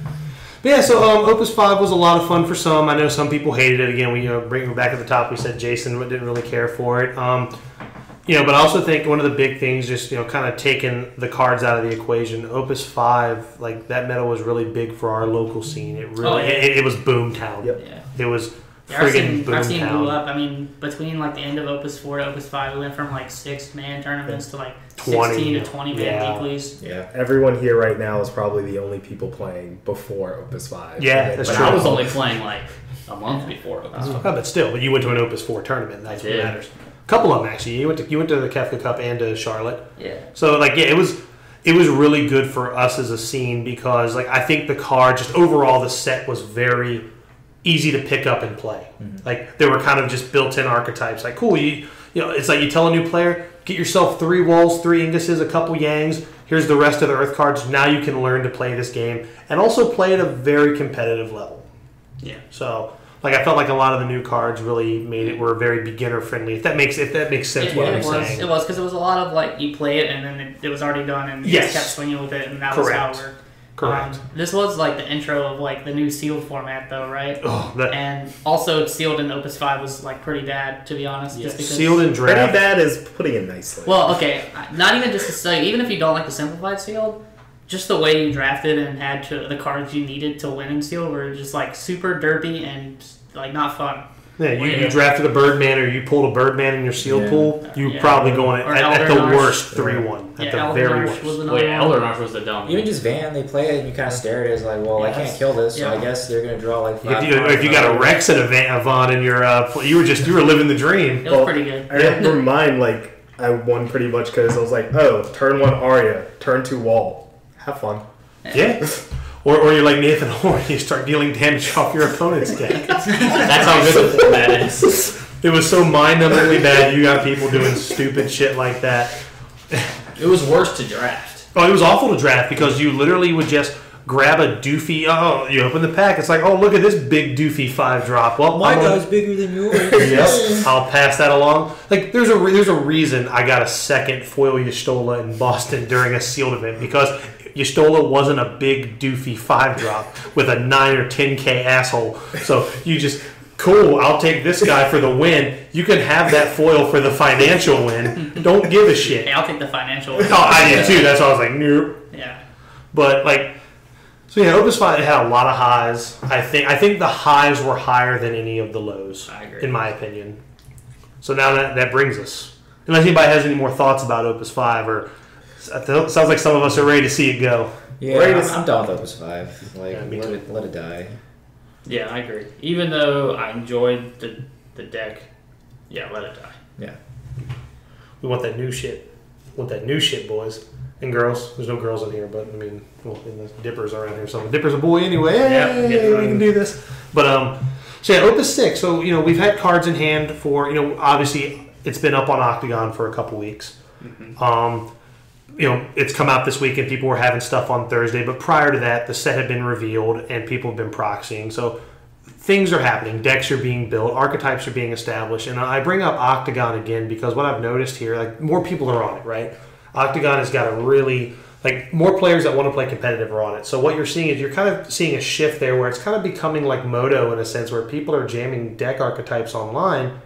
Speaker 1: But yeah, so Opus 5 was a lot of fun for some. I know some people hated it. Again, we bring it back at the top. We said Jason didn't really care for it. But I also think one of the big things, just kind of taking the cards out of the equation. Opus 5, like that meta was really big for our local scene. It really, it was boomtown.
Speaker 5: Yep.
Speaker 4: Yeah.
Speaker 1: It was
Speaker 4: Our scene blew
Speaker 1: boomtown.
Speaker 4: up. I mean, between like the end of Opus 4 to Opus 5, we went from like 6-man tournaments to like 16 to 20-man weeklies.
Speaker 5: Yeah, everyone here right now is probably the only people playing before Opus 5.
Speaker 1: Yeah, that's
Speaker 2: but
Speaker 1: true.
Speaker 2: I was only playing like a month before Opus 5.
Speaker 1: But you went to an Opus 4 tournament. That's what matters. A couple of them actually. You went to the Kefka Cup and to Charlotte.
Speaker 4: Yeah.
Speaker 1: So it was really good for us as a scene because like I think the card just overall the set was very easy to pick up and play. Mm-hmm. Like they were kind of just built-in archetypes. Like cool, it's like you tell a new player, get yourself 3 Walls, 3 Inguses, a couple Yangs. Here's the rest of the Earth cards. Now you can learn to play this game and also play at a very competitive level.
Speaker 2: Yeah.
Speaker 1: So like I felt like a lot of the new cards really were very beginner friendly. If that makes sense, what I'm saying.
Speaker 4: It was because it was a lot of like you play it and then it was already done and you just kept swinging with it and that was how it worked.
Speaker 1: Correct.
Speaker 4: This was like the intro of like the new sealed format, though, right?
Speaker 1: Oh,
Speaker 4: and also sealed in Opus V was like pretty bad, to be honest.
Speaker 1: Yeah.
Speaker 4: Just because
Speaker 1: Sealed in draft.
Speaker 5: Pretty bad is putting it nicely.
Speaker 4: Well, okay, not even just to say, even if you don't like the simplified sealed, just the way you drafted and had the cards you needed to win in sealed were just like super derpy and like not fun.
Speaker 1: Yeah, you drafted a Birdman or you pulled a Birdman in your sealed pool, you're probably going at the worst 3-1. At the very worst.
Speaker 2: Elder Marsh was the dumb.
Speaker 3: Even just Van, they play it and you kind of stare at it as like, well, I can't kill this, so I guess they're going to draw like 5
Speaker 1: if you got a Rex and a Vaughn in your, you were living the dream.
Speaker 4: It was pretty good.
Speaker 5: I remember mine, like, I won pretty much because I was like, oh, turn 1 Arya, turn 2 Wall. Have fun.
Speaker 1: Yeah. Or you're like Nathan Horn, you start dealing damage off your opponent's deck.
Speaker 2: That's how good the format is.
Speaker 1: It was so mind-numbingly bad. You got people doing stupid shit like that.
Speaker 2: It was worse to draft.
Speaker 1: Oh, it was awful to draft because you literally would just grab a doofy. Oh, you open the pack. It's like, oh, look at this big doofy 5-drop. Well,
Speaker 3: my guy's bigger than yours.
Speaker 1: Yes, I'll pass that along. Like, there's a reason I got a second foil Y'shtola in Boston during a sealed event because Y'shtola wasn't a big doofy 5-drop with a 9 or 10K asshole. So you just, cool, I'll take this guy for the win. You can have that foil for the financial win. Don't give a shit.
Speaker 4: Hey, I'll take the financial win.
Speaker 1: Oh, I did too. That's why I was like, nope.
Speaker 4: Yeah.
Speaker 1: But like, so yeah, Opus V had a lot of highs. I think the highs were higher than any of the lows.
Speaker 2: I agree.
Speaker 1: In my opinion. So now that brings us. Unless anybody has any more thoughts about Opus V or. It sounds like some of us are ready to see it go.
Speaker 3: Yeah, I'm done with Opus 5. Like, let it die.
Speaker 2: Yeah, I agree. Even though I enjoyed the deck, let it die.
Speaker 3: Yeah.
Speaker 1: We want that new shit. We want that new shit, boys and girls. There's no girls in here, but I mean, well, Dipper's around here, so Dipper's a boy anyway. Hey, we can do this. But so yeah, Opus 6. So we've had cards in hand for obviously it's been up on Octagon for a couple weeks. Mm-hmm. It's come out this week and people were having stuff on Thursday, but prior to that, the set had been revealed and people have been proxying. So things are happening. Decks are being built. Archetypes are being established. And I bring up Octagon again because what I've noticed here, like more people are on it, right? Octagon has got a really, like more players that want to play competitive are on it. So what you're seeing is you're kind of seeing a shift there where it's kind of becoming like Moto in a sense where people are jamming deck archetypes online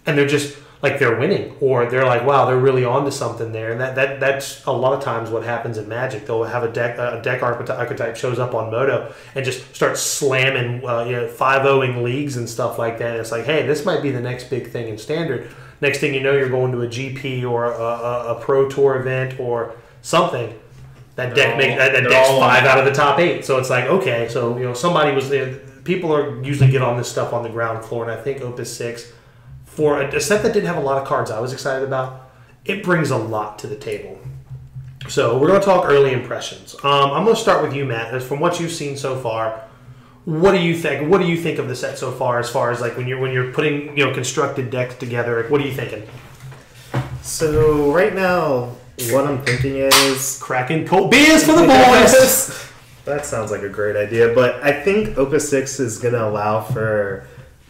Speaker 1: and they're just... like they're winning, or they're like, wow, they're really onto something there, and that's a lot of times what happens in Magic. They'll have a deck archetype shows up on Moto and just starts slamming, 5-0ing leagues and stuff like that. And it's like, hey, this might be the next big thing in Standard. Next thing you know, you're going to a GP or a Pro Tour event or something. That deck makes that deck's 5 out of the top 8. So it's like, okay, so somebody was there. People are usually get on this stuff on the ground floor, and I think Opus 6. For a set that didn't have a lot of cards I was excited about, it brings a lot to the table. So we're going to talk early impressions. I'm going to start with you, Matt. From what you've seen so far, what do you think? What do you think of the set so far? As far as like when you're putting constructed decks together, like, what are you thinking?
Speaker 5: So right now, what I'm thinking is
Speaker 1: cracking cold beers for the boys.
Speaker 5: That sounds like a great idea, but I think Opus 6 is going to allow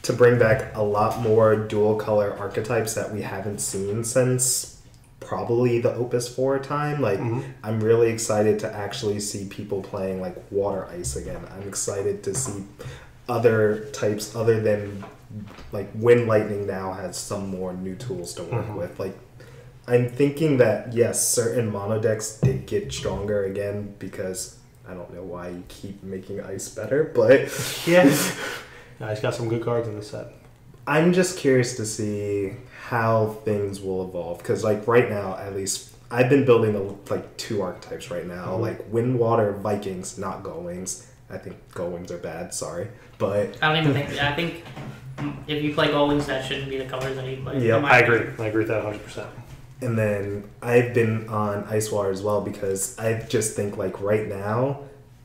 Speaker 5: to bring back a lot more dual color archetypes that we haven't seen since probably the Opus 4 time. Like, I'm really excited to actually see people playing like Water Ice again. I'm excited to see other types other than like Wind Lightning now has some more new tools to work with. Like, I'm thinking that yes, certain mono decks did get stronger again because I don't know why you keep making Ice better, but
Speaker 1: yeah. He's got some good cards in the set.
Speaker 5: I'm just curious to see how things will evolve because, like, right now, at least, I've been building like 2 archetypes right now, like Wind, Water, Vikings, not Gullwings. I think Gullwings are bad. Sorry, but
Speaker 4: I don't even think. I think if you play Gullwings, that shouldn't be the colors that you play.
Speaker 1: Yeah, I agree. I agree with that 100%.
Speaker 5: And then I've been on Ice Water as well because I just think like right now,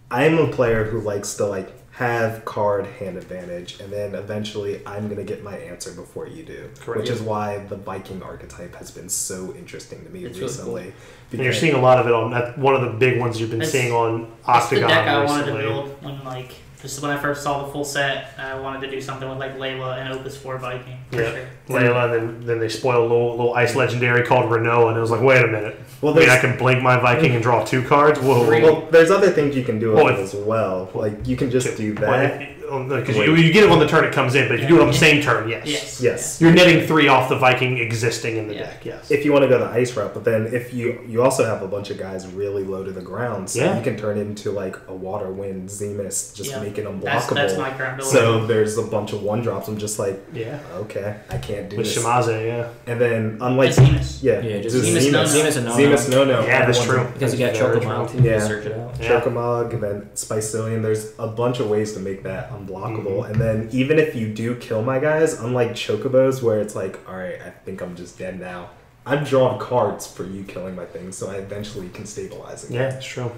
Speaker 5: I'm a player who likes to like have card hand advantage, and then eventually I'm going to get my answer before you do. Correct. Which is why the Viking archetype has been so interesting to me recently.
Speaker 1: Really cool. And you're seeing a lot of it on one of the big ones you've been seeing on Octagon
Speaker 4: recently. It's the deck I
Speaker 1: recently.
Speaker 4: wanted to build when like This is when I first saw the full set. I wanted to do something with like Layla and Opus 4 Viking. For
Speaker 1: Yeah,
Speaker 4: sure.
Speaker 1: Layla, then they spoiled a little ice legendary called Renault, and it was like, wait a minute. Well, I can blink my Viking and draw 2 cards? Whoa.
Speaker 5: Well, there's other things you can do with it as well. Like, you can just do that.
Speaker 1: Because you get it on the turn it comes in, but if you do it on the same turn, yes. You're netting 3 off the Viking existing in the deck, yes.
Speaker 5: If you want to go the ice route, but then if you also have a bunch of guys really low to the ground, so you can turn it into like a water wind Zemus, just make it unblockable.
Speaker 4: That's my current build.
Speaker 5: So there's a bunch of 1-drops. I'm just like, okay, I can't do
Speaker 1: with
Speaker 5: this.
Speaker 1: With Shemaze,
Speaker 5: And then unlike
Speaker 4: Zemus.
Speaker 5: just
Speaker 3: Zemus and
Speaker 5: Zemus no.
Speaker 1: Yeah, that's true.
Speaker 3: Because you got Chocomog too.
Speaker 5: Yeah,
Speaker 3: Search it out.
Speaker 5: Chocomog, and then Spicillion. There's a bunch of ways to make that unblockable. And then even if you do kill my guys, unlike Chocobos where it's like, alright, I think I'm just dead now, I've drawn cards for you killing my things, so I eventually can stabilize it.
Speaker 1: Yeah, it's true.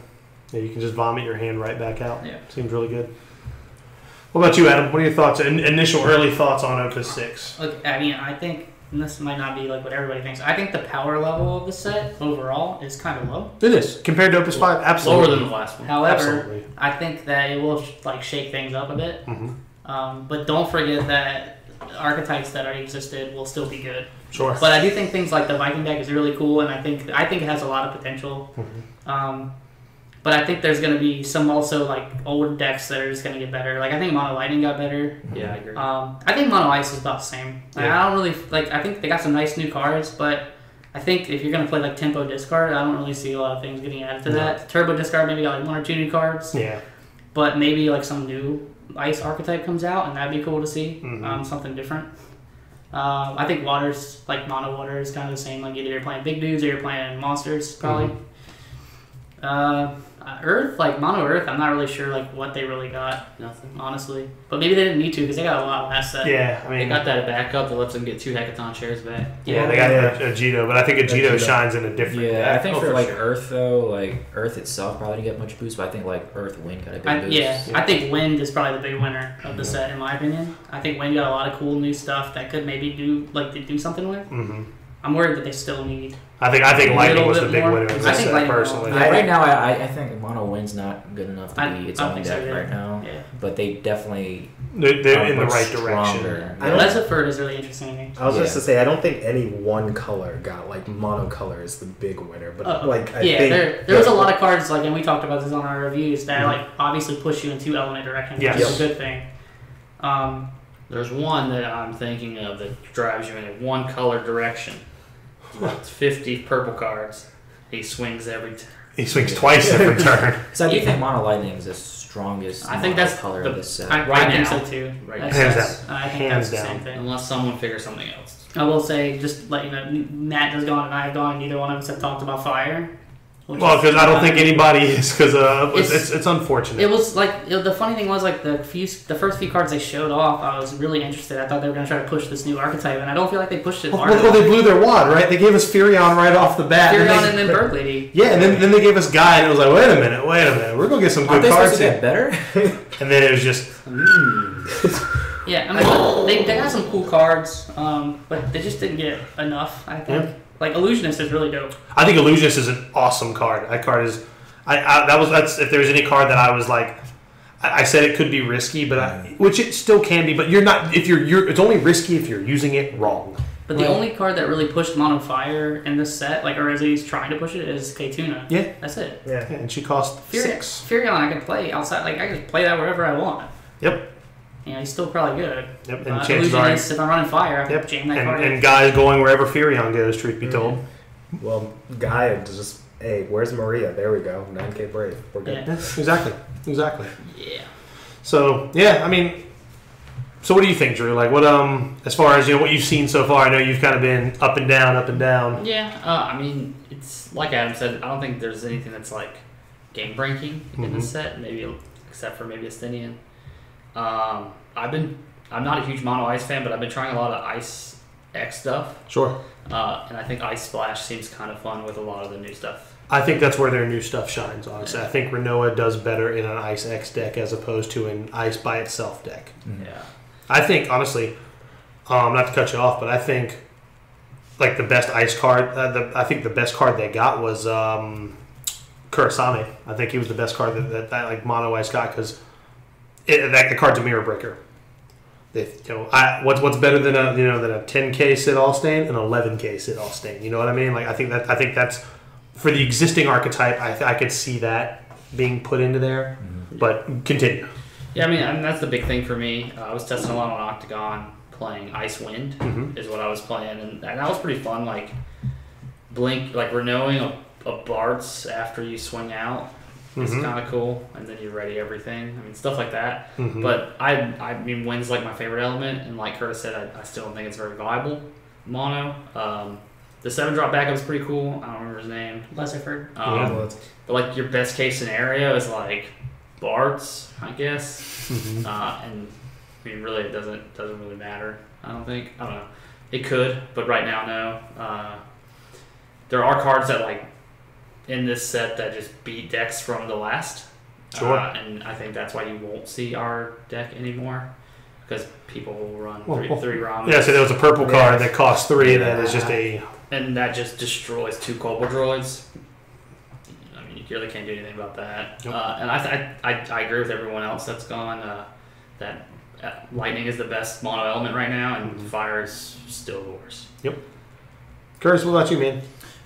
Speaker 1: Yeah, you can just vomit your hand right back out.
Speaker 4: Yeah.
Speaker 1: Seems really good. What about you, Adam? What are your thoughts, initial early thoughts on Opus 6?
Speaker 4: Look, I mean, I think, and this might not be like what everybody thinks, I think the power level of the set overall is kind of low.
Speaker 1: It is. Compared to Opus 5, absolutely.
Speaker 2: Lower than the last one.
Speaker 4: However, I think that it will like shake things up a bit. But don't forget that archetypes that already existed will still be good.
Speaker 1: Sure.
Speaker 4: But I do think things like the Viking deck is really cool, and I think it has a lot of potential. But I think there's going to be some also like old decks that are just going to get better. Like I think Mono Lightning got better.
Speaker 2: Yeah, I agree.
Speaker 4: I think Mono Ice is about the same. Like, I don't really like. I think they got some nice new cards, but I think if you're going to play like Tempo Discard, I don't really see a lot of things getting added to that. Turbo Discard maybe got like 1 or 2 new cards.
Speaker 1: Yeah.
Speaker 4: But maybe like some new Ice archetype comes out, and that'd be cool to see. Something different. I think Water's like Mono Water is kind of the same. Like either you're playing big dudes or you're playing monsters, probably. Earth, like Mono Earth, I'm not really sure like what they really got.
Speaker 2: Nothing.
Speaker 4: Honestly. But maybe they didn't need to because they got a lot last set.
Speaker 1: Yeah, I mean...
Speaker 2: They got that backup that lets them get 2 Hecaton shares back.
Speaker 1: Yeah, they got Agito, but I think Agito shines in a different deck.
Speaker 3: I think for like Earth, though, like Earth itself probably didn't get much boost, but I think like Earth Wind got a big boost.
Speaker 4: Yeah, I think Wind is probably the big winner of the set, in my opinion. I think Wind got a lot of cool new stuff that could maybe do something with. I'm worried that they still need...
Speaker 1: I think Lightning was the big winner of this set, personally.
Speaker 3: Right now, I think Mono Wind's not good enough to be its own deck right now.
Speaker 4: Yeah.
Speaker 3: But they definitely...
Speaker 1: They're in the right direction.
Speaker 4: Lesaford is really interesting to me.
Speaker 5: I was just to say, I don't think any one color got like monocolor is the big winner, but I think
Speaker 4: there was a lot of cards like, and we talked about this on our reviews that like obviously push you in 2 element directions, which is a good thing.
Speaker 2: There's one that I'm thinking of that drives you in a 1 color direction. It's 50 purple cards. He swings every turn.
Speaker 1: He swings twice every turn.
Speaker 3: So I do think Mono Lightning is the strongest
Speaker 4: I think that's
Speaker 3: color of this set.
Speaker 4: I think so too.
Speaker 2: Right
Speaker 4: I think that's the same thing.
Speaker 2: Unless someone figures something else.
Speaker 4: I will say, just let you know, Matt has gone and I have gone. Neither one of us have talked about fire.
Speaker 1: Well, because I don't think anybody is, because it's unfortunate.
Speaker 4: It was like the funny thing was like the first few cards they showed off, I was really interested. I thought they were going to try to push this new archetype, and I don't feel like they pushed it hard.
Speaker 1: Well, they blew their wad, right? They gave us Furion right off the bat.
Speaker 4: Furion and then Burg Lady.
Speaker 1: Yeah, and then they gave us Guy, and it was like, wait a minute, we're going to get some good cards
Speaker 3: here. Get better?
Speaker 1: And then it was just,
Speaker 4: Yeah, I mean, they got some cool cards, but they just didn't get enough, I think. Yeah. Like, Illusionist is really dope.
Speaker 1: I think Illusionist is an awesome card. That card is... That's if there was any card that I was like... I said it could be risky, but which it still can be, but you're not... It's only risky if you're using it wrong.
Speaker 4: But the only card that really pushed Mono Fire in this set, like, or as he's trying to push it, is K-Tuna.
Speaker 1: Yeah.
Speaker 4: That's it.
Speaker 1: Yeah, and she cost 6.
Speaker 4: Furion I can play outside. Like, I can play that wherever I want.
Speaker 1: Yep.
Speaker 4: You know, he's still probably good.
Speaker 1: Yep, and chances are...
Speaker 4: If I'm running fire, I can jam that card in.
Speaker 1: And Guy's going wherever Furion goes, truth be told.
Speaker 5: Well, Guy just... Hey, where's Maria? There we go. 9K Brave. We're good.
Speaker 1: Yeah, exactly.
Speaker 4: Yeah.
Speaker 1: So, yeah, I mean... So what do you think, Drew? Like, what, as far as, what you've seen so far, I know you've kind of been up and down.
Speaker 2: Yeah, I mean, it's like Adam said, I don't think there's anything that's, like, game-breaking in this set, maybe except for maybe Asthenian. I'm not a huge Mono Ice fan, but I've been trying a lot of Ice X stuff.
Speaker 1: Sure.
Speaker 2: And I think Ice Splash seems kind of fun with a lot of the new stuff.
Speaker 1: I think that's where their new stuff shines, honestly. I think Renoa does better in an Ice X deck as opposed to an Ice by itself deck.
Speaker 2: Yeah.
Speaker 1: I think, honestly, not to cut you off, but I think, like, the best Ice card, I think the best card they got was Kurasame. I think he was the best card that like, Mono Ice got, because that the card's a mirror breaker. What's better than a than a 10K Sid All Stain? An 11K Sid All Stain. You know what I mean? Like I think that's for the existing archetype. I could see that being put into there. Mm-hmm. But continue.
Speaker 2: Yeah, I mean that's the big thing for me. I was testing a lot on Octagon, playing Ice Wind is what I was playing, and that was pretty fun. Like blink, like renewing a Bart's after you swing out. It's kind of cool, and then you ready everything. I mean, stuff like that. Mm-hmm. But I mean, wind's like my favorite element, and like Curtis said, I still don't think it's very viable. Mono. The 7-drop backup is pretty cool. I don't remember his name.
Speaker 4: Lesserford.
Speaker 2: But like your best case scenario is like Bart's, I guess. Mm-hmm. And I mean, really, it doesn't really matter. I don't know. It could, but right now, no. There are cards that like. In this set that just beat decks from the last.
Speaker 1: Sure.
Speaker 2: And I think that's why you won't see our deck anymore. Because people will run three Ramas.
Speaker 1: Yeah, so there was a purple card that costs 3 that is just a...
Speaker 2: And that just destroys 2 Cobalt Droids. I mean, you really can't do anything about that. Yep. And I agree with everyone else that's gone. That Lightning is the best mono element right now, and Fire is still the worst.
Speaker 1: Yep. Curtis, what about you, man?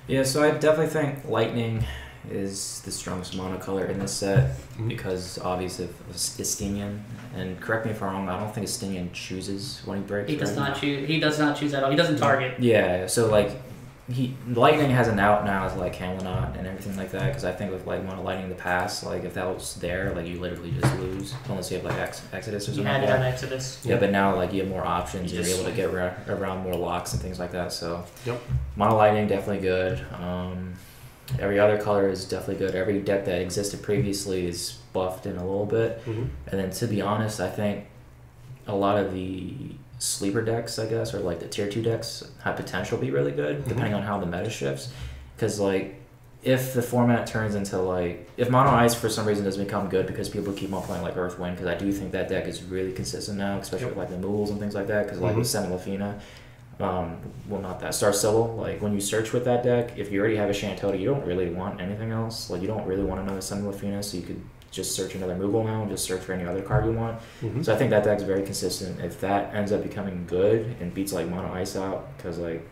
Speaker 3: Yeah, so I definitely think Lightning is the strongest monocolor in this set because obviously of Estinian. And correct me if I'm wrong, I don't think Estinian chooses when he breaks.
Speaker 4: He does not choose. He does not choose at all. He doesn't target.
Speaker 3: Yeah, so like Lightning has an out now as like Hamlinot and everything like that. Because I think with like mono Lightning in the past, like if that was there, like you literally just lose unless you have like Exodus or something.
Speaker 4: You had to have Exodus.
Speaker 3: Yeah, but now like you have more options. You're able to get around more locks and things like that. So mono Lightning definitely good. Every other color is definitely good. Every deck that existed previously is buffed in a little bit. And then to be honest, I think a lot of the sleeper decks, I guess, or like the tier 2 decks have potential to be really good depending on how the meta shifts. Because like if the format turns into like if mono ice for some reason doesn't become good because people keep on playing like Earth Wind, because I do think that deck is really consistent now, especially with like the Mools and things like that. Because like with Semilafina, well, not that Star Sybil, like when you search with that deck, if you already have a Shantota, you don't really want anything else. Like you don't really want another Semilafina, so you could just search another Moogle now and just search for any other card you want. So I think that deck's very consistent. If that ends up becoming good and beats like mono ice out, because like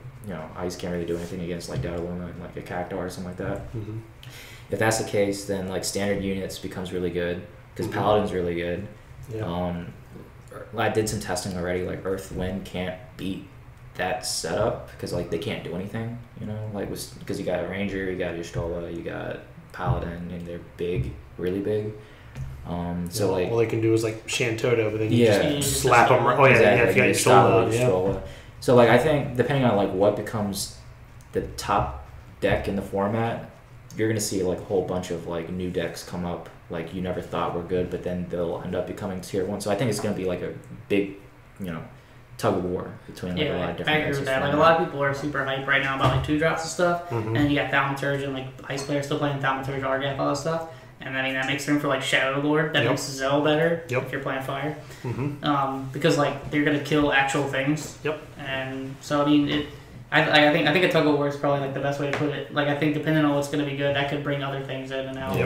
Speaker 3: ice can't really do anything against like Dataluna and like a Cactuar or something like that. If that's the case, then like standard units becomes really good because Paladin's really good. I did some testing already. Like Earth Wind can't beat that setup because like they can't do anything. Like because you got a Ranger, you got Y'shtola, you got Paladin, and they're big, really big. So like
Speaker 1: all they can do is like Shantota, but then you just slap them. Oh yeah, exactly. If you got Y'shtola,
Speaker 3: So like I think depending on like what becomes the top deck in the format, you're gonna see like a whole bunch of like new decks come up like you never thought were good, but then they'll end up becoming tier 1. So I think it's gonna be like a big, tug of war between like a lot of different.
Speaker 4: I agree with that. Like a lot of people are super hyped right now about like 2-drops and stuff, and you got Thaumaturge and like Ice players still playing Thaumaturge, Argaf, all that stuff. And I mean that makes room for like Shadow Lord. That makes Zell better if you're playing Fire, because like they're gonna kill actual things. And so I mean I think a tug of war is probably like the best way to put it. Like I think depending on what's gonna be good, that could bring other things in and out.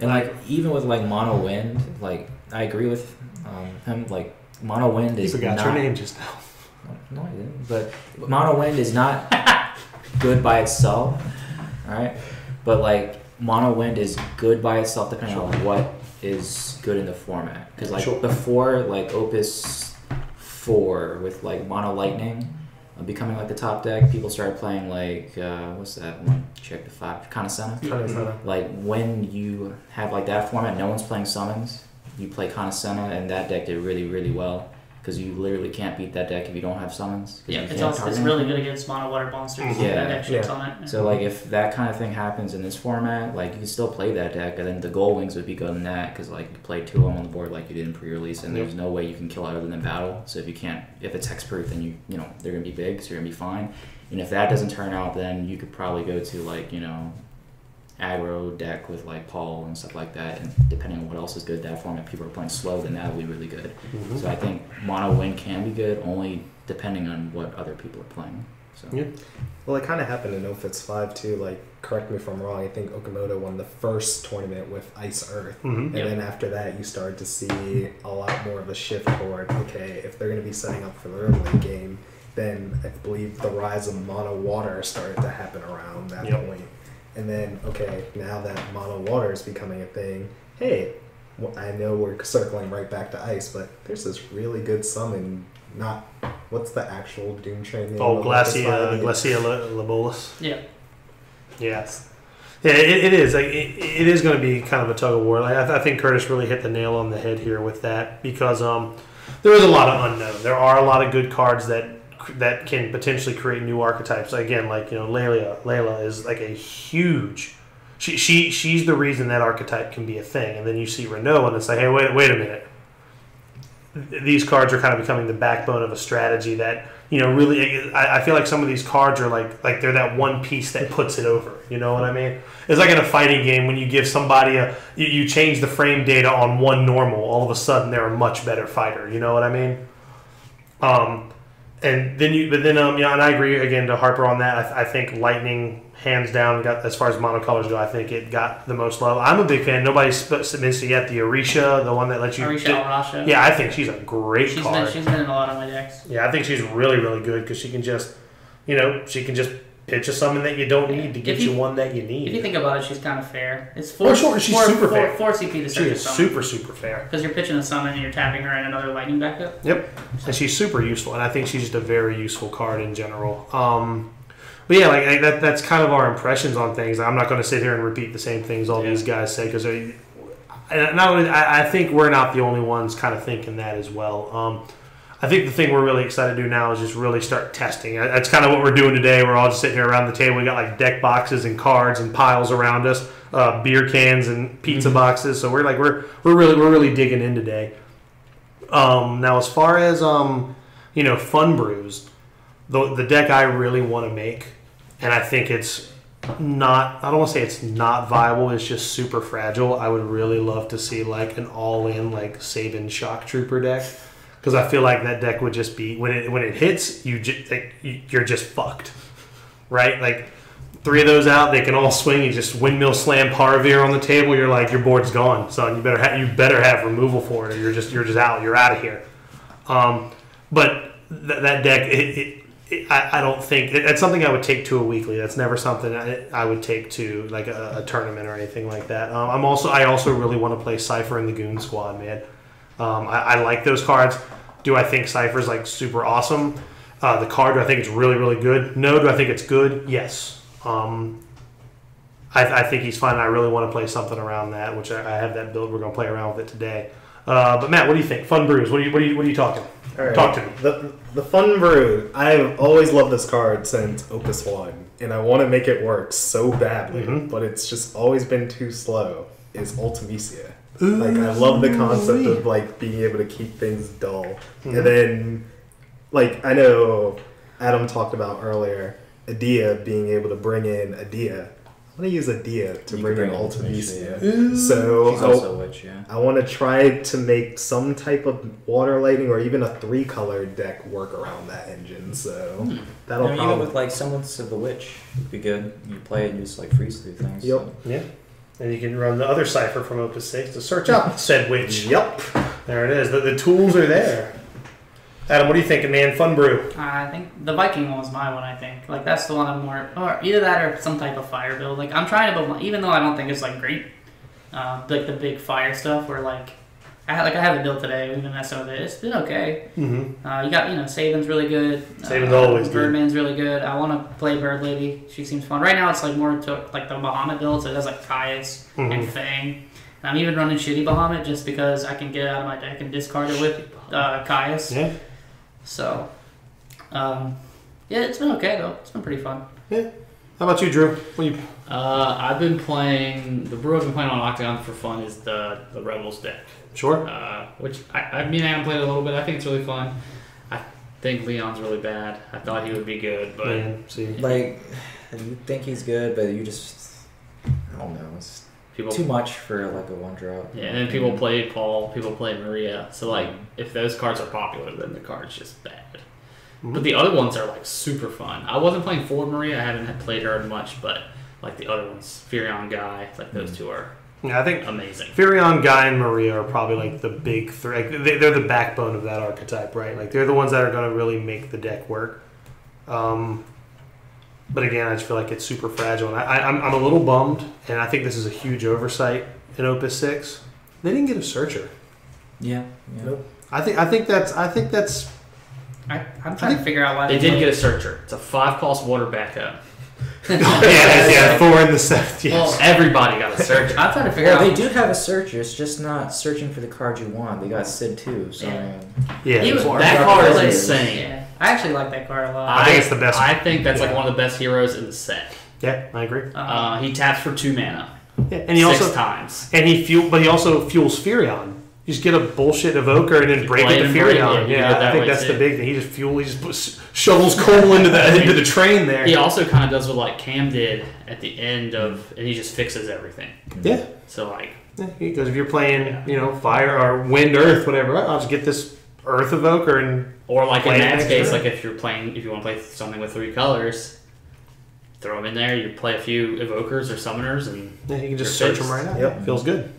Speaker 3: And like even with like mono wind, like I agree with him. Like mono wind is
Speaker 1: forgot
Speaker 3: not
Speaker 1: your name just now.
Speaker 3: No, I didn't. But mono wind is not good by itself, right? But like mono wind is good by itself depending on what is good in the format. Because like before, like Opus 4 with like mono lightning becoming like the top deck, people started playing like what's that one? Check the 5 Kanasena. Like when you have like that format, no one's playing summons. You play Kanasena, and that deck did really, really well. Because you literally can't beat that deck if you don't have summons.
Speaker 4: It's really good against mono water monsters. That deck shits on it.
Speaker 3: So like if that kind of thing happens in this format, like you can still play that deck, and then the Gold Wings would be good in that because like you play 2 of them on the board like you did in pre-release, and there's no way you can kill other than battle. So if it's hexproof, then they're gonna be big, so you're gonna be fine. And if that doesn't turn out, then you could probably go to like aggro deck with like Paul and stuff like that, and depending on what else is good that format, people are playing slow, then that would be really good. So I think mono win can be good only depending on what other people are playing. So.
Speaker 1: Yeah.
Speaker 5: Well, it kind of happened in Opus V too. Like, correct me if I'm wrong. I think Okamoto won the first tournament with Ice Earth, and then after that, you started to see a lot more of a shift toward okay, if they're going to be setting up for the early late game, then I believe the rise of mono water started to happen around that point. And then okay, now that mono water is becoming a thing, hey, well, I know we're circling right back to ice, but there's this really good summon. Not what's the actual Doom Train name?
Speaker 1: Oh, Glacia Labolas.
Speaker 2: Yeah.
Speaker 1: Yes. Yeah, it is. Like, it is going to be kind of a tug of war. Like, I think Curtis really hit the nail on the head here with that because there is a lot of unknown. There are a lot of good cards that can potentially create new archetypes. Again, like Layla is like a huge. She's the reason that archetype can be a thing. And then you see Renault and it's like, hey, wait a minute. These cards are kind of becoming the backbone of a strategy that, really, I feel like some of these cards are like they're that one piece that puts it over. You know what I mean? It's like in a fighting game when you give somebody you change the frame data on one normal, all of a sudden they're a much better fighter. You know what I mean? And then and I agree again to Harper on that. I think Lightning hands down got, as far as monocolors go, I think it got the most love. I'm a big fan. Nobody's mentioned yet the Arisha, the one that lets you.
Speaker 2: Arisha.
Speaker 1: Yeah, I think she's a great card.
Speaker 2: She's been in a lot of my decks.
Speaker 1: Yeah, I think she's really, really good because she can just, pitch a summon that you don't need to get you one that you need.
Speaker 2: If you think about it, she's kind of fair. It's
Speaker 1: she's super fair.
Speaker 2: 4 CP to
Speaker 1: She is super, super fair.
Speaker 2: Because you're pitching a summon and you're tapping her and another lightning backup.
Speaker 1: Yep, and she's super useful, and I think she's just a very useful card in general. But yeah, like that's kind of our impressions on things. I'm not going to sit here and repeat the same things all these guys say because I think we're not the only ones kind of thinking that as well. I think the thing we're really excited to do now is just really start testing. That's kind of what we're doing today. We're all just sitting here around the table. We got like deck boxes and cards and piles around us, beer cans and pizza boxes. So we're really digging in today. Now, as far as fun brews, the deck I really want to make, and I think it's not. I don't want to say it's not viable. It's just super fragile. I would really love to see like an all-in like Sabin Shock Trooper deck. Because I feel like that deck would just be when it hits you're just fucked, right? Like 3 of those out, they can all swing. You just windmill slam Parvir on the table. You're like your board's gone, son. You better have removal for it, or you're just out. You're out of here. But that deck, I don't think it's something I would take to a weekly. That's never something I would take to like a tournament or anything like that. I also really want to play Cypher in the Goon Squad, man. I like those cards. Do I think Cypher's like super awesome? The card, do I think it's really, really good? No. Do I think it's good? Yes. I think he's fine. I really want to play something around that, which I have that build. We're going to play around with it today. But Matt, what do you think? Fun Brews. What are you talking?
Speaker 5: All right.
Speaker 1: Talk to me.
Speaker 5: The Fun Brew. I've always loved this card since Opus 1, and I want to make it work so badly, but it's just always been too slow. Is Ultimisia. Like, I love the concept of like being able to keep things dull, and then like I know Adam talked about earlier, Adia being able to bring in Adia. I'm gonna use Adia to bring in Ultimisia. So
Speaker 3: she's also a witch, yeah.
Speaker 5: I want to try to make some type of water lighting or even a 3-color deck work around that engine. So that'll probably
Speaker 3: even with like Semblance of the Witch would be good. You play it and just like freeze through things.
Speaker 5: Yep.
Speaker 3: So.
Speaker 1: Yeah. And you can run the other cipher from Opus 6 to search up said witch.
Speaker 5: Yep.
Speaker 1: There it is. The tools are there. Adam, what are you thinking, man? Fun Brew.
Speaker 2: I think the Viking one was my one, I think. Like, that's the one I'm more... Or either that or some type of fire build. Like, I'm trying to build... Even though I don't think it's, like, great, like, the big fire stuff where, like... I have a build today. We've been messing with it. It's been okay. You got, Sabin's really good.
Speaker 1: Sabin's always good.
Speaker 2: Birdman's really good. I want to play Bird Lady. She seems fun. Right now, it's, like, more to, like, the Bahamut build. So it has, like, Caius and Fang. And I'm even running Shitty Bahamut just because I can get it out of my deck and discard it with Caius.
Speaker 1: Yeah.
Speaker 2: So, yeah, it's been okay, though. It's been pretty fun.
Speaker 1: Yeah. How about you, Drew?
Speaker 2: I've been playing... The brew I've been playing on Octagon for fun is the Rebels deck.
Speaker 1: Sure.
Speaker 2: Which, I haven't played it a little bit. I think it's really fun. I think Leon's really bad. I thought he would be good, but...
Speaker 3: Like, you think he's good, but you just... I don't know. It's too much for, like, a 1-drop.
Speaker 2: Yeah, and then people played Paul. People played Maria. So, like, if those cards are popular, then the card's just bad. But the other ones are like super fun. I wasn't playing Ford Maria. I haven't played her much, but like the other ones, Furion Guy, like those two are
Speaker 1: I think
Speaker 2: amazing.
Speaker 1: Furion, Guy, and Maria are probably like the big three. Like, they're the backbone of that archetype, right? Like they're the ones that are going to really make the deck work. But again, I just feel like it's super fragile, and I'm a little bummed, and I think this is a huge oversight in Opus 6. They didn't get a searcher.
Speaker 3: Yeah.
Speaker 5: Nope.
Speaker 1: I think that's.
Speaker 4: I'm trying to figure out why
Speaker 2: They did get a searcher. It's a 5-cost water backup.
Speaker 1: yeah, 4 in the 7th. Yes.
Speaker 2: Well, everybody got a searcher.
Speaker 4: I'm trying to figure
Speaker 3: Well,
Speaker 4: out.
Speaker 3: they do have a searcher. It's just not searching for the card you want. They got Sid too. So
Speaker 1: Yeah,
Speaker 4: He was-
Speaker 2: that card is
Speaker 4: Really?
Speaker 2: insane.
Speaker 4: Yeah, I actually like that card a lot.
Speaker 1: I think it's the best.
Speaker 2: I think that's like one of the best heroes in the set.
Speaker 1: Yeah, I agree.
Speaker 2: He taps for 2 mana.
Speaker 1: Yeah, and he
Speaker 2: 6
Speaker 1: also
Speaker 2: times.
Speaker 1: but he also fuels Furion. You just get a bullshit evoker and then break
Speaker 2: play
Speaker 1: it to
Speaker 2: and break it,
Speaker 1: Furion.
Speaker 2: you
Speaker 1: Yeah,
Speaker 2: do it that
Speaker 1: I think
Speaker 2: way
Speaker 1: that's
Speaker 2: too.
Speaker 1: the big thing. He just shovels coal into the train there.
Speaker 2: He also kind of does what like Cam did at the end of, and he just fixes everything.
Speaker 1: Yeah.
Speaker 2: So like,
Speaker 1: Because if you're playing, fire or wind, earth, whatever, I'll just get this earth evoker and
Speaker 2: or like in
Speaker 1: play it
Speaker 2: Matt's
Speaker 1: next
Speaker 2: case,
Speaker 1: turn.
Speaker 2: like if you want to play something with 3 colors, throw them in there. You play a few evokers or summoners, and
Speaker 1: you can just
Speaker 2: You're
Speaker 1: search them
Speaker 2: fixed.
Speaker 1: right out.
Speaker 5: Yep.
Speaker 1: Feels good.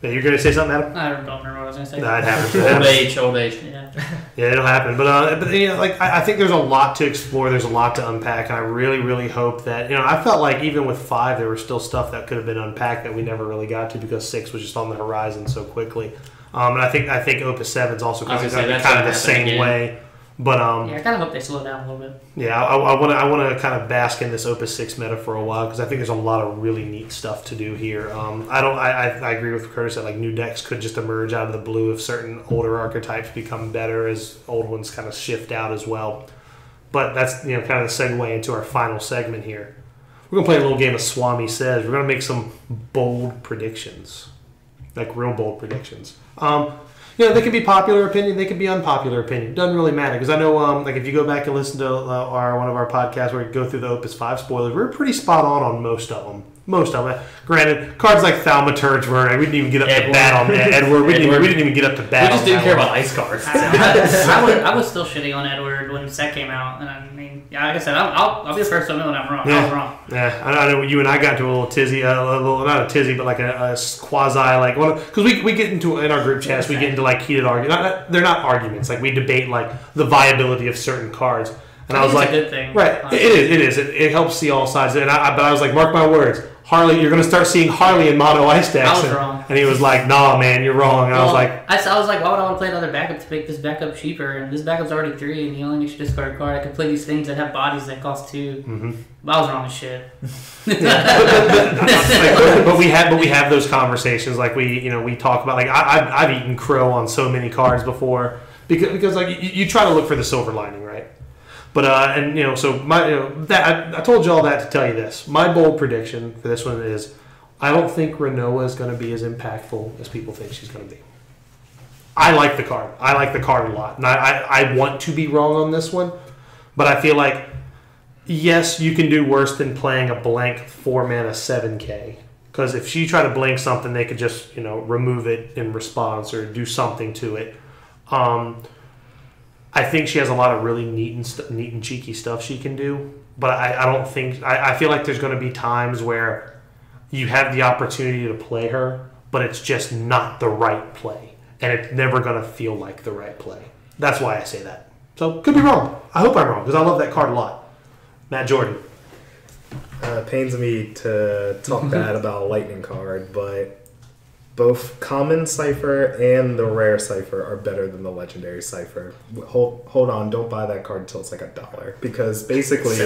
Speaker 1: Yeah, you're going to say something, Adam?
Speaker 4: I don't remember what I was going to say.
Speaker 1: That happens.
Speaker 2: old age.
Speaker 4: Yeah.
Speaker 1: Yeah, it'll happen. But I think there's a lot to explore. There's a lot to unpack, and I really, really hope that I felt like even with 5, there was still stuff that could have been unpacked that we never really got to because 6 was just on the horizon so quickly. And I think Opus 7 is also
Speaker 2: I was
Speaker 1: going to
Speaker 2: gonna
Speaker 1: be
Speaker 2: say, that's
Speaker 1: kind of
Speaker 2: gonna
Speaker 1: the
Speaker 2: happen
Speaker 1: same
Speaker 2: again.
Speaker 1: way. But
Speaker 4: Yeah, I kind of hope they slow down a little bit.
Speaker 1: yeah, I want to kind of bask in this Opus 6 meta for a while because I think there's a lot of really neat stuff to do here. I agree with Curtis that like new decks could just emerge out of the blue if certain older archetypes become better as old ones kind of shift out as well. But that's kind of the segue into our final segment here. We're gonna play a little game of Swami Says. We're gonna make some bold predictions, like real bold predictions. They could be popular opinion, they could be unpopular opinion. Doesn't really matter because I know, like if you go back and listen to one of our podcasts where we go through the Opus 5 spoilers, we're pretty spot on most of them. Granted, cards like Thaumaturge we didn't even get up to bat on Edward. We didn't even get up to bat.
Speaker 2: We just
Speaker 1: on
Speaker 2: didn't
Speaker 1: that
Speaker 2: care
Speaker 1: one.
Speaker 2: about ice cards.
Speaker 4: I was still shitting on Edward when set came out, and I mean, yeah, like I said, I'll be the first to admit when I'm wrong.
Speaker 1: Yeah.
Speaker 4: I was wrong.
Speaker 1: Yeah, I know you and I got into a little tizzy, not a tizzy, but like a quasi like because we get into in our group chats we get into like heated arguments. They're not arguments. Like we debate like the viability of certain cards. And I was
Speaker 4: think
Speaker 1: like,
Speaker 4: it's a good thing.
Speaker 1: right? It is. It helps see all sides. But I was like, mark my words, Harley, you're going to start seeing Harley in mono ice decks.
Speaker 4: I was wrong.
Speaker 1: And he was like, nah, man, you're wrong. And I was like,
Speaker 4: I was like, why would I want to play another backup to make this backup cheaper? And this backup's already 3, and you only need to discard a card. I could play these things that have bodies that cost 2.
Speaker 1: mm-hmm.
Speaker 4: But I was wrong as shit.
Speaker 1: but we have those conversations. Like we talk about like I've eaten crow on so many cards before because like you try to look for the silver lining, right? But so I told you all that to tell you this. My bold prediction for this one is I don't think Renoa is going to be as impactful as people think she's going to be. I like the card. I like the card a lot, and I want to be wrong on this one, but I feel like yes, you can do worse than playing a blank 4-mana 7K. Because if she tried to blink something, they could just remove it in response or do something to it. I think she has a lot of really neat and cheeky stuff she can do, but I don't think I feel like there's going to be times where you have the opportunity to play her, but it's just not the right play, and it's never going to feel like the right play. That's why I say that. So could be wrong. I hope I'm wrong because I love that card a lot. Matt Jordan.
Speaker 5: Pains me to talk bad about a lightning card, but both common Cypher and the rare Cypher are better than the legendary Cypher. Hold on, don't buy that card until it's like $1. Because basically,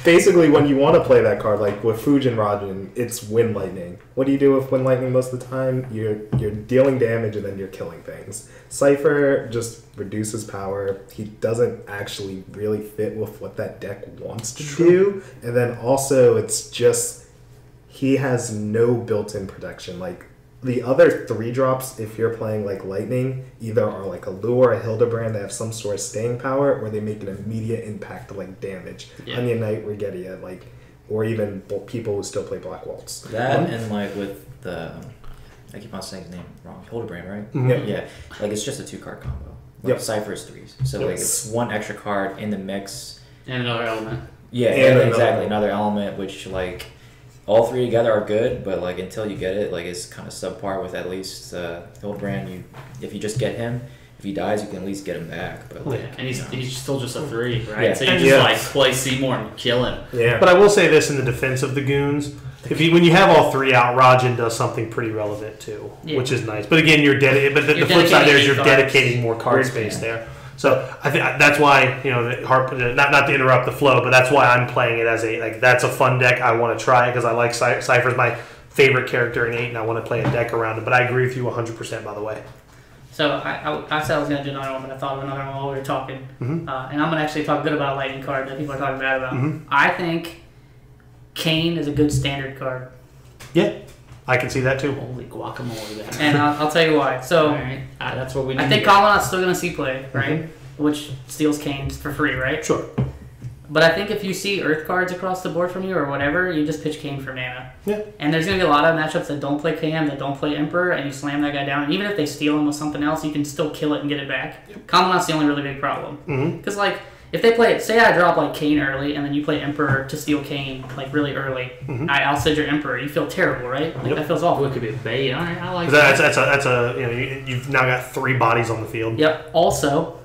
Speaker 5: basically when you want to play that card, like with Fujin Rajan, it's Wind Lightning. What do you do with Wind Lightning most of the time? You're dealing damage and then you're killing things. Cypher just reduces power. He doesn't actually really fit with what that deck wants to do. And then also it's just he has no built-in protection. Like the other 3-drops, if you're playing like Lightning, either are like a Lure or a Hildebrand that have some sort of staying power, or they make an immediate impact to like damage. Yeah. Onion Knight, Rigetia, like, or even people who still play Black Waltz.
Speaker 3: That and like with the, I keep on saying his name wrong, Hildebrand, right?
Speaker 5: Mm-hmm.
Speaker 3: Yeah. Like it's just a 2-card combo. Like Cypher is 3s. So like it's one extra card in the mix.
Speaker 2: And another element.
Speaker 3: Yeah, and exactly. Another element, which like all 3 together are good, but like until you get it, like it's kind of subpar with at least Hildebrand. If you just get him, if he dies, you can at least get him back. But like,
Speaker 2: and he's still just a 3, right?
Speaker 3: Yeah.
Speaker 2: So you just like play Seymour and kill him.
Speaker 1: Yeah. But I will say this in the defense of the goons: when you have all 3 out, Rajan does something pretty relevant too, which is nice. But again, you're dedicated. But the flip side there is you're dedicating more card space there. So I think that's why not to interrupt the flow, but that's why I'm playing it as that's a fun deck. I want to try it because I like Cypher's my favorite character in 8, and I want to play a deck around it. But I agree with you 100%. By the way.
Speaker 4: So I said I was going to do another one, but I thought of another one while we were talking.
Speaker 1: Mm-hmm.
Speaker 4: And I'm going to actually talk good about a lightning card that people are talking bad about.
Speaker 1: Mm-hmm.
Speaker 4: I think Kane is a good standard card.
Speaker 1: Yeah, I can see that too.
Speaker 2: Holy guacamole! That.
Speaker 4: And I'll tell you why. So
Speaker 2: right. That's what we need.
Speaker 4: I think Commandant's still going to see play, right? Mm-hmm. Which steals Kane's for free, right?
Speaker 1: Sure.
Speaker 4: But I think if you see Earth cards across the board from you or whatever, you just pitch Kane for mana.
Speaker 1: Yeah.
Speaker 4: And there's going to be a lot of matchups that don't play Kane, that don't play Emperor, and you slam that guy down. And even if they steal him with something else, you can still kill it and get it back. Yep. Commandant's the only really big problem. Because, like, if they play, say I drop, like, Kane early, and then you play Emperor to steal Kane, like, really early, I'll send your Emperor. You feel terrible, right? Like, that feels awful.
Speaker 2: It could be a bait. All right, I like
Speaker 1: that. You've now got 3 bodies on the field.
Speaker 4: Yep. Also,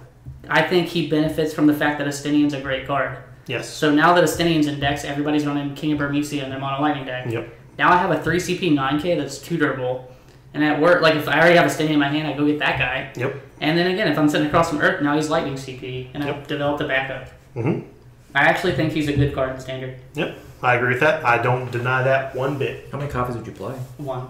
Speaker 4: I think he benefits from the fact that Astinian's a great card.
Speaker 1: Yes.
Speaker 4: So now that Astinian's in decks, everybody's running King of Burmecia in their mono lightning deck.
Speaker 1: Yep.
Speaker 4: Now I have a 3 CP 9K that's 2 durable. And at work, like if I already have Astinian in my hand, I go get that guy.
Speaker 1: Yep.
Speaker 4: And then again, if I'm sitting across from Earth, now he's lightning CP. And I've developed a backup. I actually think he's a good card in Standard.
Speaker 1: Yep. I agree with that. I don't deny that one bit.
Speaker 3: How many copies would you play?
Speaker 4: 1.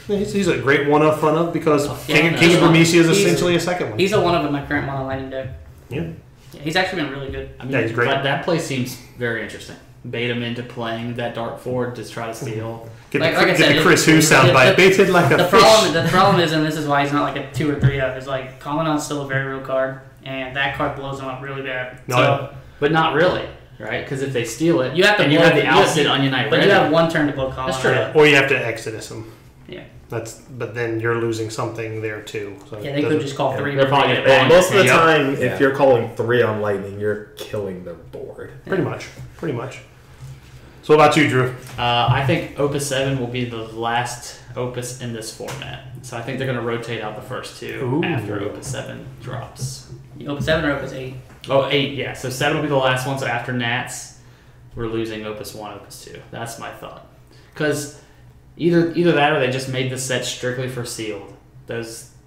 Speaker 1: He's a great one up front of because King of Burmecia is essentially a second one.
Speaker 4: He's a 1 of in my current mono lightning deck.
Speaker 1: Yeah.
Speaker 4: Yeah, he's actually been really good.
Speaker 2: I mean,
Speaker 1: he's great.
Speaker 2: That play seems very interesting. Bait him into playing that dark forward to try to steal.
Speaker 1: Get the Chris Hu soundbite. Baited like a fish.
Speaker 4: The problem is, and this is why he's not like a 2 or 3 up, is like Commandant's still a very real card, and that card blows him up really bad.
Speaker 2: But not really, right? Because if they steal it,
Speaker 4: you have to
Speaker 2: and you have the Alcid Onion Knight ready.
Speaker 4: But you have 1 turn to blow Commandant.
Speaker 2: That's true.
Speaker 1: Or you have to Exodus him.
Speaker 4: Yeah.
Speaker 1: But then you're losing something there too. So
Speaker 4: yeah, they could just call 3.
Speaker 2: They're probably
Speaker 5: most of the time, if you're calling 3 on lightning, you're killing their board.
Speaker 1: Pretty much. So what about you, Drew?
Speaker 2: I think Opus 7 will be the last Opus in this format. So I think they're going to rotate out the first 2 after Opus 7 drops.
Speaker 4: Opus 7 or Opus 8?
Speaker 2: Oh, 8, yeah. So 7 will be the last one. So after Nats, we're losing Opus 1, Opus 2. That's my thought. Because either that or they just made the set strictly for sealed. That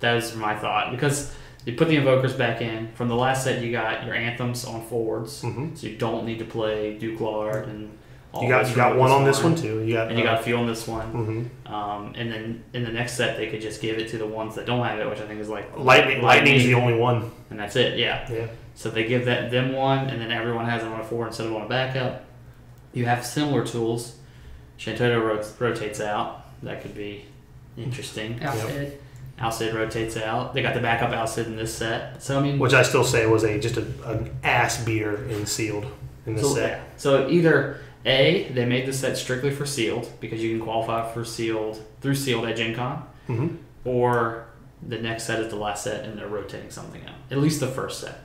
Speaker 2: was my thought. Because you put the Invokers back in. From the last set, you got your Anthems on forwards. So you don't need to play Duke Lard and all. You
Speaker 1: got one on this one too. You
Speaker 2: got a few on this one. And then in the next set, they could just give it to the ones that don't have it, which I think is like
Speaker 1: Lightning's the only one,
Speaker 2: and that's it. Yeah. So they give them one, and then everyone has it on a 4 instead of on a backup. You have similar tools. Shantoto rotates out. That could be interesting. Alcid rotates out. They got the backup Alcid in this set. So I mean,
Speaker 1: which I still say was just an ass beater in sealed in this set.
Speaker 2: Yeah. So either they made the set strictly for sealed because you can qualify for sealed through sealed at Gen Con, or the next set is the last set and they're rotating something out. At least the first set.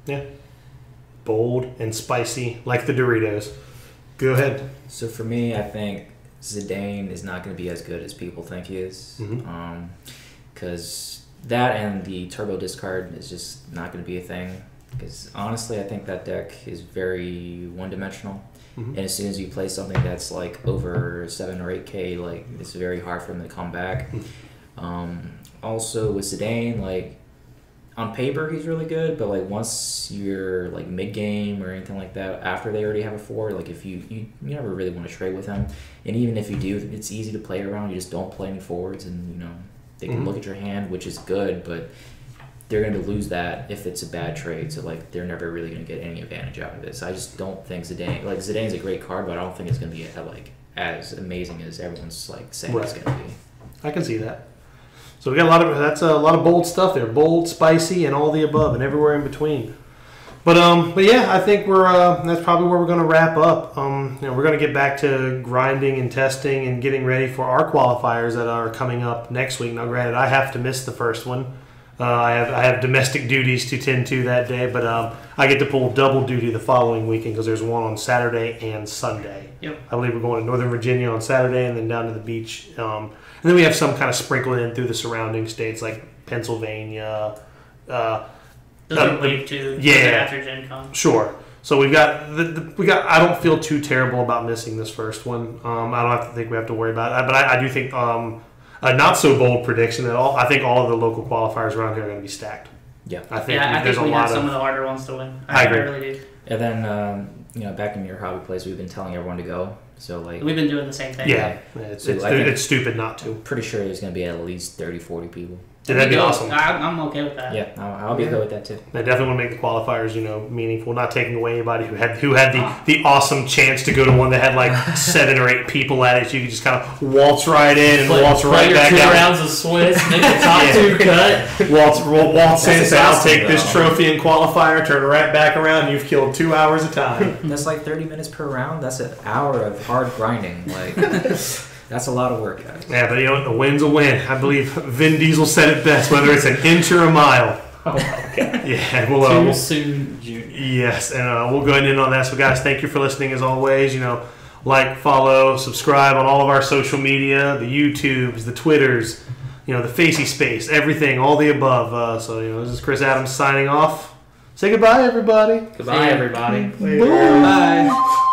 Speaker 1: Yeah. Bold and spicy like the Doritos. Go ahead.
Speaker 3: So for me, I think Zidane is not going to be as good as people think he is. Because that and the turbo discard is just not going to be a thing. Because honestly, I think that deck is very one-dimensional. And as soon as you play something that's like over 7 or 8K, like it's very hard for him to come back. Also with Zidane, like on paper he's really good, but like once you're like mid game or anything like that, after they already have a 4, like if you never really want to trade with him. And even if you do, it's easy to play around. You just don't play any forwards, and they can look at your hand, which is good, but they're going to lose that if it's a bad trade. So like they're never really going to get any advantage out of it. So I just don't think Zidane's a great card, but I don't think it's going to be like as amazing as everyone's like saying it's going to be.
Speaker 1: I can see that. So we got that's a lot of bold stuff there, bold, spicy, and all the above, and everywhere in between. But yeah, I think that's probably where we're going to wrap up. We're going to get back to grinding and testing and getting ready for our qualifiers that are coming up next week. Now, granted, I have to miss the first one. I have domestic duties to tend to that day, but I get to pull double duty the following weekend because there's one on Saturday and Sunday.
Speaker 4: Yep.
Speaker 1: I believe we're going to Northern Virginia on Saturday and then down to the beach. And then we have some kind of sprinkled in through the surrounding states like Pennsylvania.
Speaker 4: Those are wave two.
Speaker 1: Yeah.
Speaker 4: After Gen Con.
Speaker 1: Sure. So we got. I don't feel too terrible about missing this first one. I don't have to think we have to worry about it. But I do think a not so bold prediction at all. I think all of the local qualifiers around here are going to be stacked.
Speaker 3: Yeah.
Speaker 1: I think
Speaker 4: I
Speaker 1: there's
Speaker 4: think we
Speaker 1: a lot
Speaker 4: have some of the harder ones to win.
Speaker 1: I agree.
Speaker 4: really do.
Speaker 3: And then, back in your hobby place, we've been telling everyone to go. So, like...
Speaker 4: We've been doing the same thing.
Speaker 1: Yeah. It's stupid not to.
Speaker 3: Pretty sure there's going to be at least 30, 40 people.
Speaker 1: That'd be awesome.
Speaker 4: I'm okay with that.
Speaker 3: Yeah, I'll be good with that, too.
Speaker 1: I definitely want to make the qualifiers, meaningful. Not taking away anybody who had the awesome chance to go to one that had like 7 or 8 people at it. So you could just kind of waltz right in and waltz right back out.
Speaker 2: 2 rounds of Swiss, make the top 2 cut.
Speaker 1: Waltz in, say, I'll take
Speaker 3: though.
Speaker 1: this trophy and qualifier, turn right back around, and you've killed 2 hours of time.
Speaker 3: That's like 30 minutes per round. That's an hour of hard grinding. Like, that's a lot of work, guys.
Speaker 1: Yeah, but a win's a win. I believe Vin Diesel said it best, whether it's an inch or a mile.
Speaker 2: Oh my god.
Speaker 1: Yeah,
Speaker 2: Too soon, Junior.
Speaker 1: Yes, and we'll go ahead and end on that. So, guys, thank you for listening as always. Like, follow, subscribe on all of our social media, the YouTubes, the Twitters, the Facey Space, everything, all the above. So, this is Chris Adams signing off. Say goodbye, everybody.
Speaker 2: Goodbye, everybody.
Speaker 1: Bye.